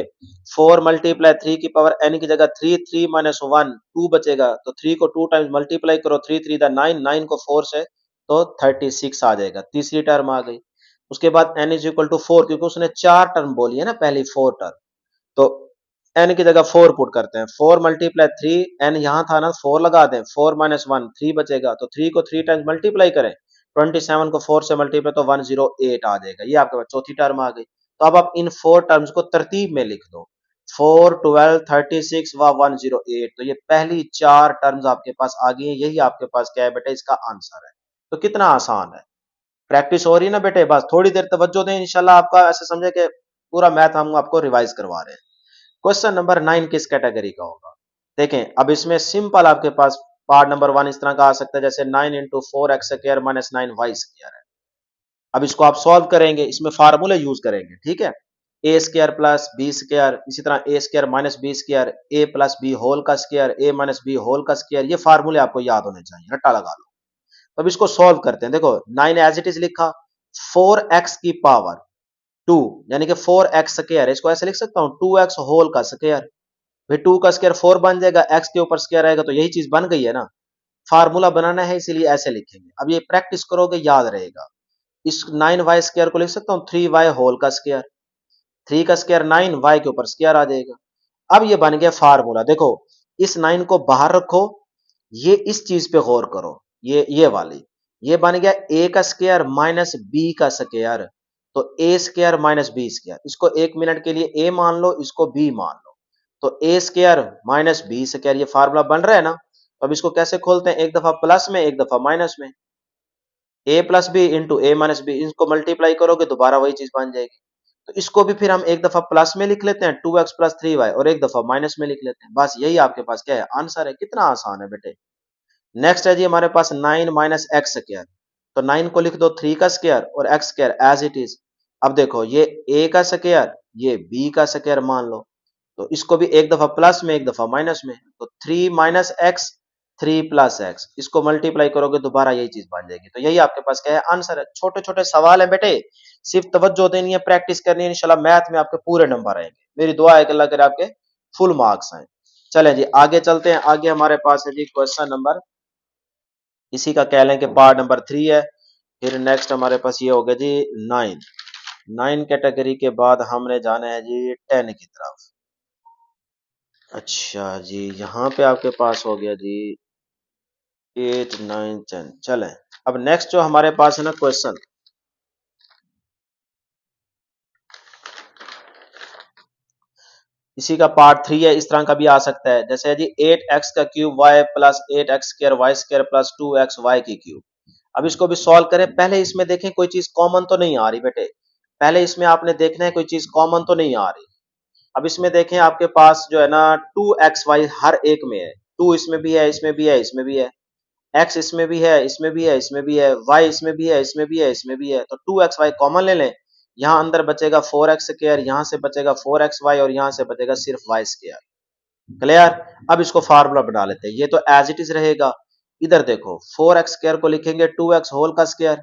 4 मल्टीप्लाई 3 की पावर n की जगह 3, 3 माइनस 1 2 बचेगा, तो 3 को 2 टाइम्स मल्टीप्लाई करो, 3 3 दा 9, 9 को 4 से तो 36 आ जाएगा। तीसरी टर्म आ गई। उसके बाद n इज इक्वल टू 4, क्योंकि उसने 4 टर्म बोली है ना, पहली 4 टर्म, तो n की जगह 4 पुट करते हैं, 4 मल्टीप्लाई 3, n यहां था ना 4 लगा दें, 4 माइनस 1 3 बचेगा, तो 3 को 3 टाइम्स मल्टीप्लाई करें, 27 को 4 से मल्टीप्लाई तो 108 आ जाएगा। ये आपके पास चौथी टर्म आ गई। तो अब आप इन 4 टर्म्स को तरतीब में लिख दो, 4 12 36 व 108, तो ये पहली 4 टर्म्स आपके पास आ गई है। यही आपके पास क्या है बेटे, इसका आंसर है। तो कितना आसान है, प्रैक्टिस हो रही है ना बेटे, बस थोड़ी देर तवज्जो दें, इंशाल्लाह आपका ऐसे समझे कि पूरा मैथ हम आपको रिवाइज करवा रहे हैं। क्वेश्चन नंबर 9 किस कैटेगरी का होगा? देखें, अब इसमें सिंपल आपके पास पार्ट नंबर 1 इस तरह का आ सकता है, जैसे 9 इंटू 4x² माइनस 9y² है। अब इसको आप सॉल्व करेंगे, इसमें फार्मूले यूज करेंगे, ठीक है। ए स्क्र प्लस बी स्क्र, इसी तरह ए स्क्र माइनस बी स्क्र, ए प्लस बी होल का स्क्र, ए माइनस बी होल का स्क्र, ये फार्मूले आपको याद होने चाहिए, रट्टा लगा लो। अब इसको सॉल्व करते हैं। देखो 9 एज इट इज लिखा, 4x की पावर 2 यानी कि 4x स्क्वायर, इसको ऐसे लिख सकता हूं 2x होल का स्क्वायर, फिर 2 का स्क्वायर 4 बन जाएगा, x के ऊपर स्क्वायर आएगा, तो यही चीज बन गई है ना। फार्मूला बनाना है इसीलिए ऐसे लिखेंगे। अब ये प्रैक्टिस करोगे याद रहेगा। इस 9y स्क्वायर को लिख सकता हूं 3y होल का स्क्वायर, 3 का स्क्वायर 9, y के ऊपर स्क्वायर आ जाएगा। अब ये बन गया फार्मूला। देखो इस 9 को बाहर रखो, ये इस चीज पे गौर करो, ये वाली, ये बन गया a का स्क्वायर माइनस b का स्क्वायर, तो a square minus b square, इसको 1 मिनट के लिए a मान लो, इसको b मान लो, तो a square minus b square, ये फार्मूला बन रहा है ना। तो अब इसको कैसे खोलते हैं, एक दफा प्लस में एक दफा माइनस में, a plus b into a minus b, इसको मल्टीप्लाई करोगे दोबारा वही चीज बन जाएगी। तो इसको भी फिर हम एक दफा प्लस में लिख लेते हैं 2x प्लस 3y, और एक दफा माइनस में लिख लेते हैं, बस यही आपके पास क्या है, आंसर है। कितना आसान है बेटे। नेक्स्ट है जी हमारे पास 9 माइनस एक्स स्क्वायर, तो 9 को लिख दो 3 का स्क्वायर और x square as it is. अब देखो ये a का स्क्वायर, ये b का स्क्वायर मान लो, तो इसको भी एक दफा प्लस में एक दफा माइनस में, तो 3 माइनस एक्स 3 प्लस एक्स, इसको मल्टीप्लाई करोगे दोबारा यही चीज बन जाएगी। तो यही आपके पास क्या है, आंसर है। छोटे छोटे सवाल है बेटे, सिर्फ तवज्जो देनी है, प्रैक्टिस करनी है, इंशाल्लाह मैथ में आपके पूरे नंबर आएंगे। मेरी दुआ है कि अल्लाह करे आपके फुल मार्क्स आए। चलें जी आगे चलते हैं। आगे हमारे पास है जी क्वेश्चन नंबर, इसी का कह लें कि पार्ट नंबर 3 है। फिर नेक्स्ट हमारे पास ये हो गया जी 9, 9 कैटेगरी के बाद हमने जाना है जी 10 की तरफ। अच्छा जी यहाँ पे आपके पास हो गया जी 8 9 10। चलें अब नेक्स्ट जो हमारे पास है ना क्वेश्चन, इसी का पार्ट 3 है, इस तरह का भी आ सकता है, जैसे जी 8x का cube y plus 8x square y square plus 2x y की क्यूब। अब इसको भी सॉल्व करें। पहले इसमें देखें कोई चीज कॉमन तो नहीं आ रही बेटे, पहले इसमें आपने देखना है कोई चीज कॉमन तो नहीं आ रही। अब इसमें देखें आपके पास जो है ना 2xy हर एक में है, 2 इसमें भी है, इसमें भी है, इसमें भी है, x इसमें भी है, इसमें भी है, इसमें भी है, y इसमें भी है, इसमें भी है, इसमें भी है, तो 2xy कॉमन ले लें। यहाँ अंदर बचेगा 4x स्क्वायर, यहाँ से बचेगा 4xy और यहाँ से बचेगा सिर्फ y स्क्वायर। क्लियर। अब इसको फार्मूला बना लेते हैं, ये तो एज इट इज रहेगा। इधर देखो 4x स्क्वायर को लिखेंगे 2x होल का स्क्वायर,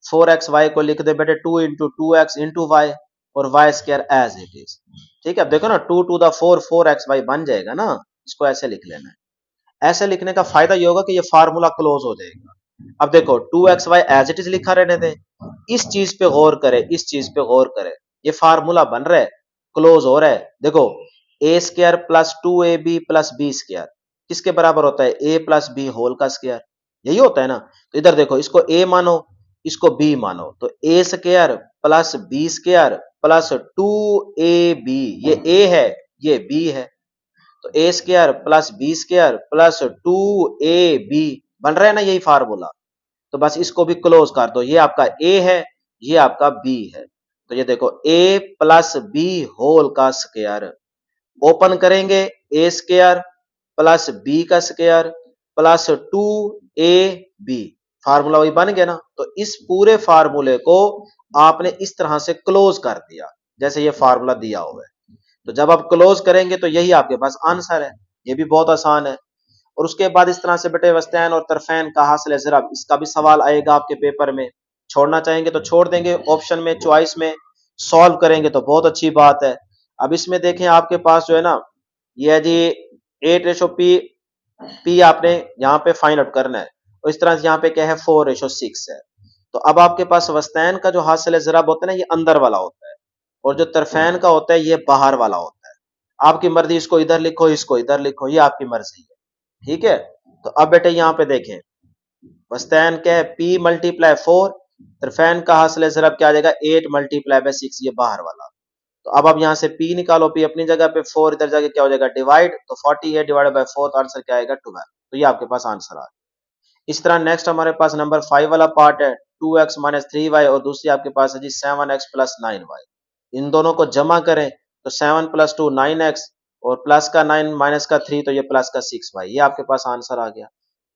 4xy को लिख दे बेटे 2 इंटू 2x इंटू वाई, और y square as it is. ठीक है, अब देखो ना 2 टू द 4 4xy बन जाएगा ना, इसको ऐसे लिख लेना है। ऐसे लिखने का फायदा ये होगा कि ये फार्मूला क्लोज हो जाएगा। अब देखो 2xy एज इट इज लिखा रहने दें, इस चीज पे गौर करें, इस चीज पे गौर करें, ये फार्मूला बन रहा है, क्लोज हो रहा है। देखो ए स्क्वायर प्लस 2ab प्लस बी स्क्वायर किसके बराबर होता है, ए प्लस बी होल का स्क्वायर, यही होता है ना। तो इधर देखो इसको ए मानो, इसको बी मानो, तो A square plus B square plus 2ab, ये ए है ये बी है, तो A square plus B square plus 2ab बन रहा है ना यही फार्मूला। तो बस इसको भी क्लोज कर दो, ये आपका ए है, ये आपका बी है। तो ये देखो ए प्लस बी होल का स्क्वायर, ओपन करेंगे ए स्क्वायर प्लस बी का स्क्वायर प्लस 2ab, फार्मूला वही बन गया ना। तो इस पूरे फार्मूले को आपने इस तरह से क्लोज कर दिया जैसे ये फार्मूला दिया हुआ है। तो जब आप क्लोज करेंगे तो यही आपके पास आंसर है। ये भी बहुत आसान है। और उसके बाद इस तरह से बेटे वस्तैन और तरफैन का हासिल ज़रब, इसका भी सवाल आएगा आपके पेपर में। छोड़ना चाहेंगे तो छोड़ देंगे, ऑप्शन में चॉइस में सॉल्व करेंगे तो बहुत अच्छी बात है। अब इसमें देखें आपके पास जो है ना, ये है जी 8:p, पी आपने यहाँ पे फाइंड आउट करना है। और इस तरह से यहाँ पे क्या है 4:6 है। तो अब आपके पास वस्तैन का जो हासिल ज़रब होता है ना, ये अंदर वाला होता है, और जो तरफैन का होता है ये बाहर वाला होता है। आपकी मर्जी, इसको इधर लिखो इसको इधर लिखो, ये आपकी मर्जी है। ठीक है। तो अब बेटे यहां पे देखें वस्तैन क्या है p मल्टीप्लाई 4, तरफैन का हासिल ज़रब क्या आ जाएगा 8 मल्टीप्लाई बाय 6, ये बाहर वाला। तो अब आप यहां से p निकालो, p अपनी जगह पे, 4 इधर जाके क्या हो जाएगा डिवाइड, तो 48 डिवाइड बाय 4, तो आंसर क्या आएगा 12। तो ये आपके पास आंसर आ गया। इस तरह नेक्स्ट हमारे पास नंबर 5 वाला पार्ट है 2x माइनस 3y, और दूसरी आपके पास है जी 7x प्लस 9y। इन दोनों को जमा करें तो 7 प्लस 2 9x, और प्लस का 9 माइनस का 3, तो ये प्लस का 6y, ये आपके पास आंसर आ गया।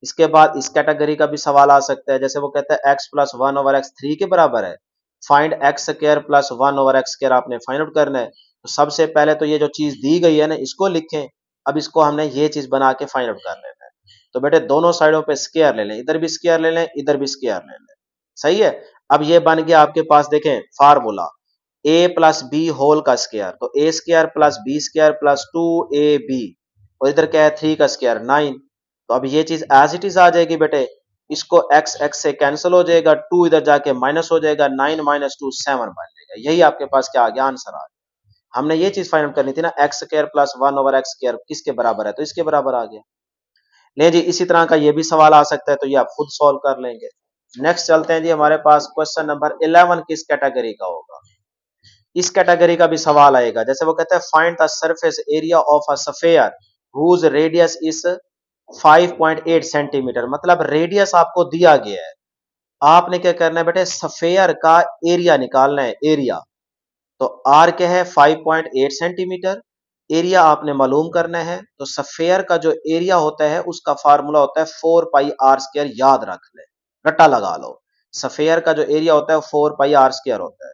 इसके बाद इस कैटेगरी का भी सवाल आ सकता है, जैसे वो कहता है x प्लस 1 ओवर एक्स 3 के बराबर है, find x square plus 1 over x square आपने फाइंड आउट करना है। तो सबसे पहले तो ये जो चीज दी गई है ना इसको लिखें, अब इसको हमने ये चीज बना के फाइंड आउट कर लेना है। तो बेटे दोनों साइडों पे स्क्वायर ले लें, इधर भी स्क्वायर ले लें इधर भी स्क्वायर ले लें। सही है। अब ये बन गया आपके पास, देखें formula A plus B whole का स्क्वायर, तो A square plus B square plus 2ab, और इधर क्या है 3 का स्क्वायर 9। तो अब ये चीज एज इट इज आ जाएगी बेटे, इसको x x से कैंसिल हो जाएगा, 2 इधर जाके माइनस हो जाएगा, 9 माइनस 2 7 बन जाएगा। यही आपके पास क्या आ गया आंसर आ गया। हमने ये चीज फाइंड आउट करनी थी ना, x square plus 1 over x square किसके बराबर है, तो इसके बराबर आ गया। नहीं जी, इसी तरह का ये भी सवाल आ सकता है, तो ये आप खुद सॉल्व कर लेंगे। नेक्स्ट चलते हैं जी, हमारे पास क्वेश्चन नंबर 11 किस कैटेगरी का होगा। इस कैटेगरी का भी सवाल आएगा, जैसे वो कहते हैं find the surface area of a sphere whose radius is 5.8 centimetre, मतलब रेडियस आपको दिया गया है, आपने क्या करना है बेटे स्फीयर का एरिया निकालना है, एरिया। तो आर क्या है 5.8 सेंटीमीटर, एरिया आपने मालूम करना है। तो स्फीयर का जो एरिया होता है उसका फार्मूला होता है 4 पाई r स्क्वायर, याद रख ले, रट्टा लगा लो। स्फीयर का जो एरिया होता है 4 पाई r स्क्वायर होता है।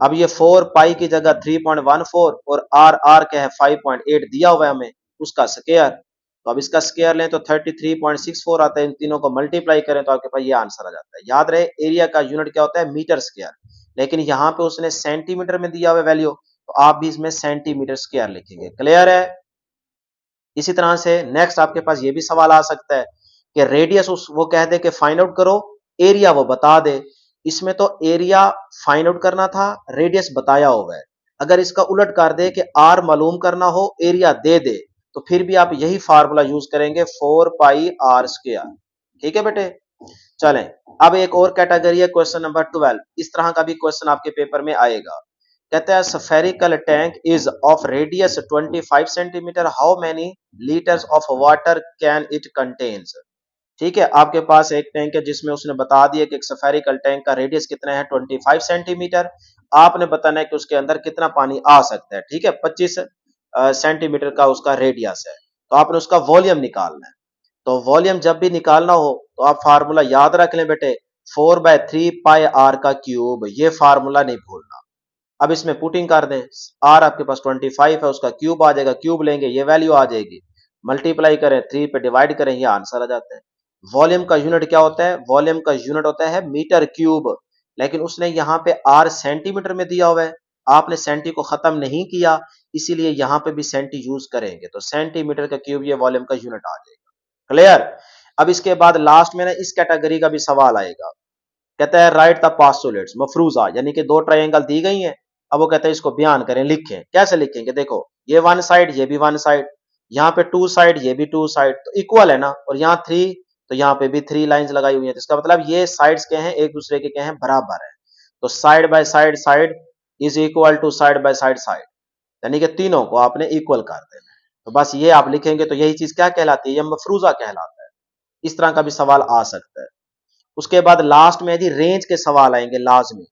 अब ये 4 पाई की जगह 3.14, और आर आर क्या है 5.8 दिया हुआ है हमें, उसका स्क्वायर। तो अब इसका स्क्वायर लें तो 33.64 आता है, इन तीनों को मल्टीप्लाई करें तो आपके पास ये आंसर आ जाता है। याद रहे एरिया का यूनिट क्या होता है मीटर स्क्वायर, लेकिन यहाँ पे उसने सेंटीमीटर में दिया हुआ वैल्यू, तो आप भी इसमें सेंटीमीटर स्क्वायर लिखेंगे। क्लियर है। इसी तरह से नेक्स्ट आपके पास ये भी सवाल आ सकता है कि रेडियस उस वो कह दे कि फाइंड आउट करो, एरिया वो बता दे। इसमें तो एरिया फाइंड आउट करना था, रेडियस बताया हुआ है। अगर इसका उलट कर दे कि आर मालूम करना हो एरिया दे दे, तो फिर भी आप यही फार्मूला यूज करेंगे 4 पाई r स्क्वायर। ठीक है बेटे। चलें, अब एक और कैटेगरी है क्वेश्चन नंबर 12, इस तरह का भी क्वेश्चन आपके पेपर में आएगा। कहता है spherical tank is of radius 25 centimetre, how many litres of water can it contains. ठीक है, आपके पास एक टैंक है जिसमें उसने बता दिया कि एक स्फेरिकल टैंक का रेडियस कितना है 25 सेंटीमीटर, आपने बताना है कि उसके अंदर कितना पानी आ सकता है। ठीक है, 25 सेंटीमीटर का उसका रेडियस है, तो आपने उसका वॉल्यूम निकालना है। तो वॉल्यूम जब भी निकालना हो तो आप फार्मूला याद रख लें बेटे, 4/3 पाई r का क्यूब, ये फार्मूला नहीं भूलना। अब इसमें पुटिंग कर दें, r आपके पास 25 है, उसका क्यूब आ जाएगा, क्यूब लेंगे ये वैल्यू आ जाएगी, मल्टीप्लाई करें 3 पे डिवाइड करें, ये आंसर आ जाता है। वॉल्यूम का यूनिट क्या होता है, वॉल्यूम का यूनिट होता है मीटर क्यूब, लेकिन उसने यहाँ पे r सेंटीमीटर में दिया हुआ है, आपने सेंटी को खत्म नहीं किया, इसीलिए यहाँ पे भी सेंटी यूज करेंगे, तो सेंटीमीटर का क्यूब ये वॉल्यूम का यूनिट आ जाएगा। क्लियर। अब इसके बाद लास्ट में ना इस कैटेगरी का भी सवाल आएगा, कहता है राइट द पास्टुलेट्स मफरूजा, यानी कि दो ट्रायंगल दी गई हैं, अब वो कहता है इसको बयान करें, लिखें। कैसे लिखेंगे, देखो ये वन साइड ये भी वन साइड, यहाँ पे टू साइड ये भी टू साइड, तो इक्वल है ना, और यहाँ थ्री, तो यहाँ पे भी थ्री लाइंस लगाई हुई है, तो इसका मतलब ये साइड्स क्या हैं एक दूसरे के क्या हैं बराबर है। तो side by side side is equal to side by side side, यानी कि तीनों को आपने इक्वल कर देना है। तो बस ये आप लिखेंगे तो यही चीज क्या कहलाती है, ये मफरूजा कहलाता है। इस तरह का भी सवाल आ सकता है। उसके बाद लास्ट में यदि रेंज के सवाल आएंगे लाजमी,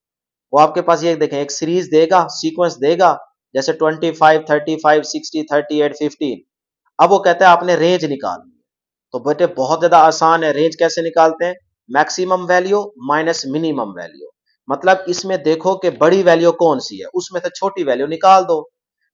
वो आपके पास ये देखें एक सीरीज देगा, सीक्वेंस देगा, जैसे 25, 35, 60, 38, 15। अब वो कहता है आपने रेंज निकालनी है। तो बेटे बहुत ज्यादा आसान है। रेंज कैसे निकालते हैं, maximum value minus minimum value. मतलब इसमें देखो कि बड़ी वैल्यू कौन सी है, उसमें से छोटी वैल्यू निकाल दो।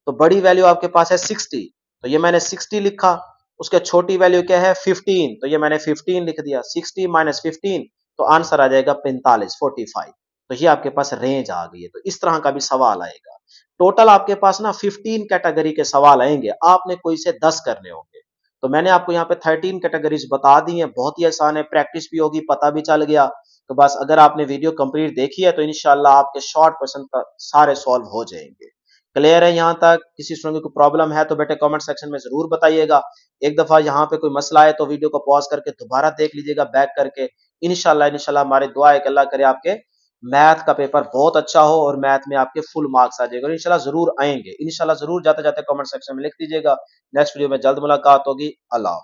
तो बड़ी वैल्यू आपके पास है 60, तो ये मैंने 60 लिखा। उसके छोटी वैल्यू क्या है 15, तो ये मैंने 15 लिख दिया। 60 माइनस 15, तो आंसर आ जाएगा 45, 45। तो ये आपके पास रेंज आ गई है। तो इस तरह का भी सवाल आएगा। टोटल आपके पास ना 15 कैटेगरी के सवाल आएंगे, आपने कोई से 10 करने होंगे। तो मैंने आपको यहाँ पे 13 कैटेगरीज बता दी हैं, बहुत ही आसान है, प्रैक्टिस भी होगी, पता भी चल गया। तो बस अगर आपने वीडियो कंप्लीट देखी है तो इंशाल्लाह आपके शॉर्ट क्वेश्चन सारे सॉल्व हो जाएंगे। क्लियर है यहाँ तक? किसी स्टूडेंट को कोई प्रॉब्लम है तो बेटे कमेंट सेक्शन में जरूर बताइएगा। एक दफा यहाँ पे कोई मसला है तो वीडियो को पॉज करके दोबारा देख लीजिएगा बैक करके। इंशाल्लाह इंशाल्लाह हमारी दुआ है कि अल्लाह करे आपके मैथ का पेपर बहुत अच्छा हो और मैथ में आपके फुल मार्क्स आ जाएगा, और इंशाल्लाह जरूर आएंगे। इंशाल्लाह जरूर जाते जाते कमेंट सेक्शन में लिख दीजिएगा। नेक्स्ट वीडियो में जल्द मुलाकात होगी। अल्लाह।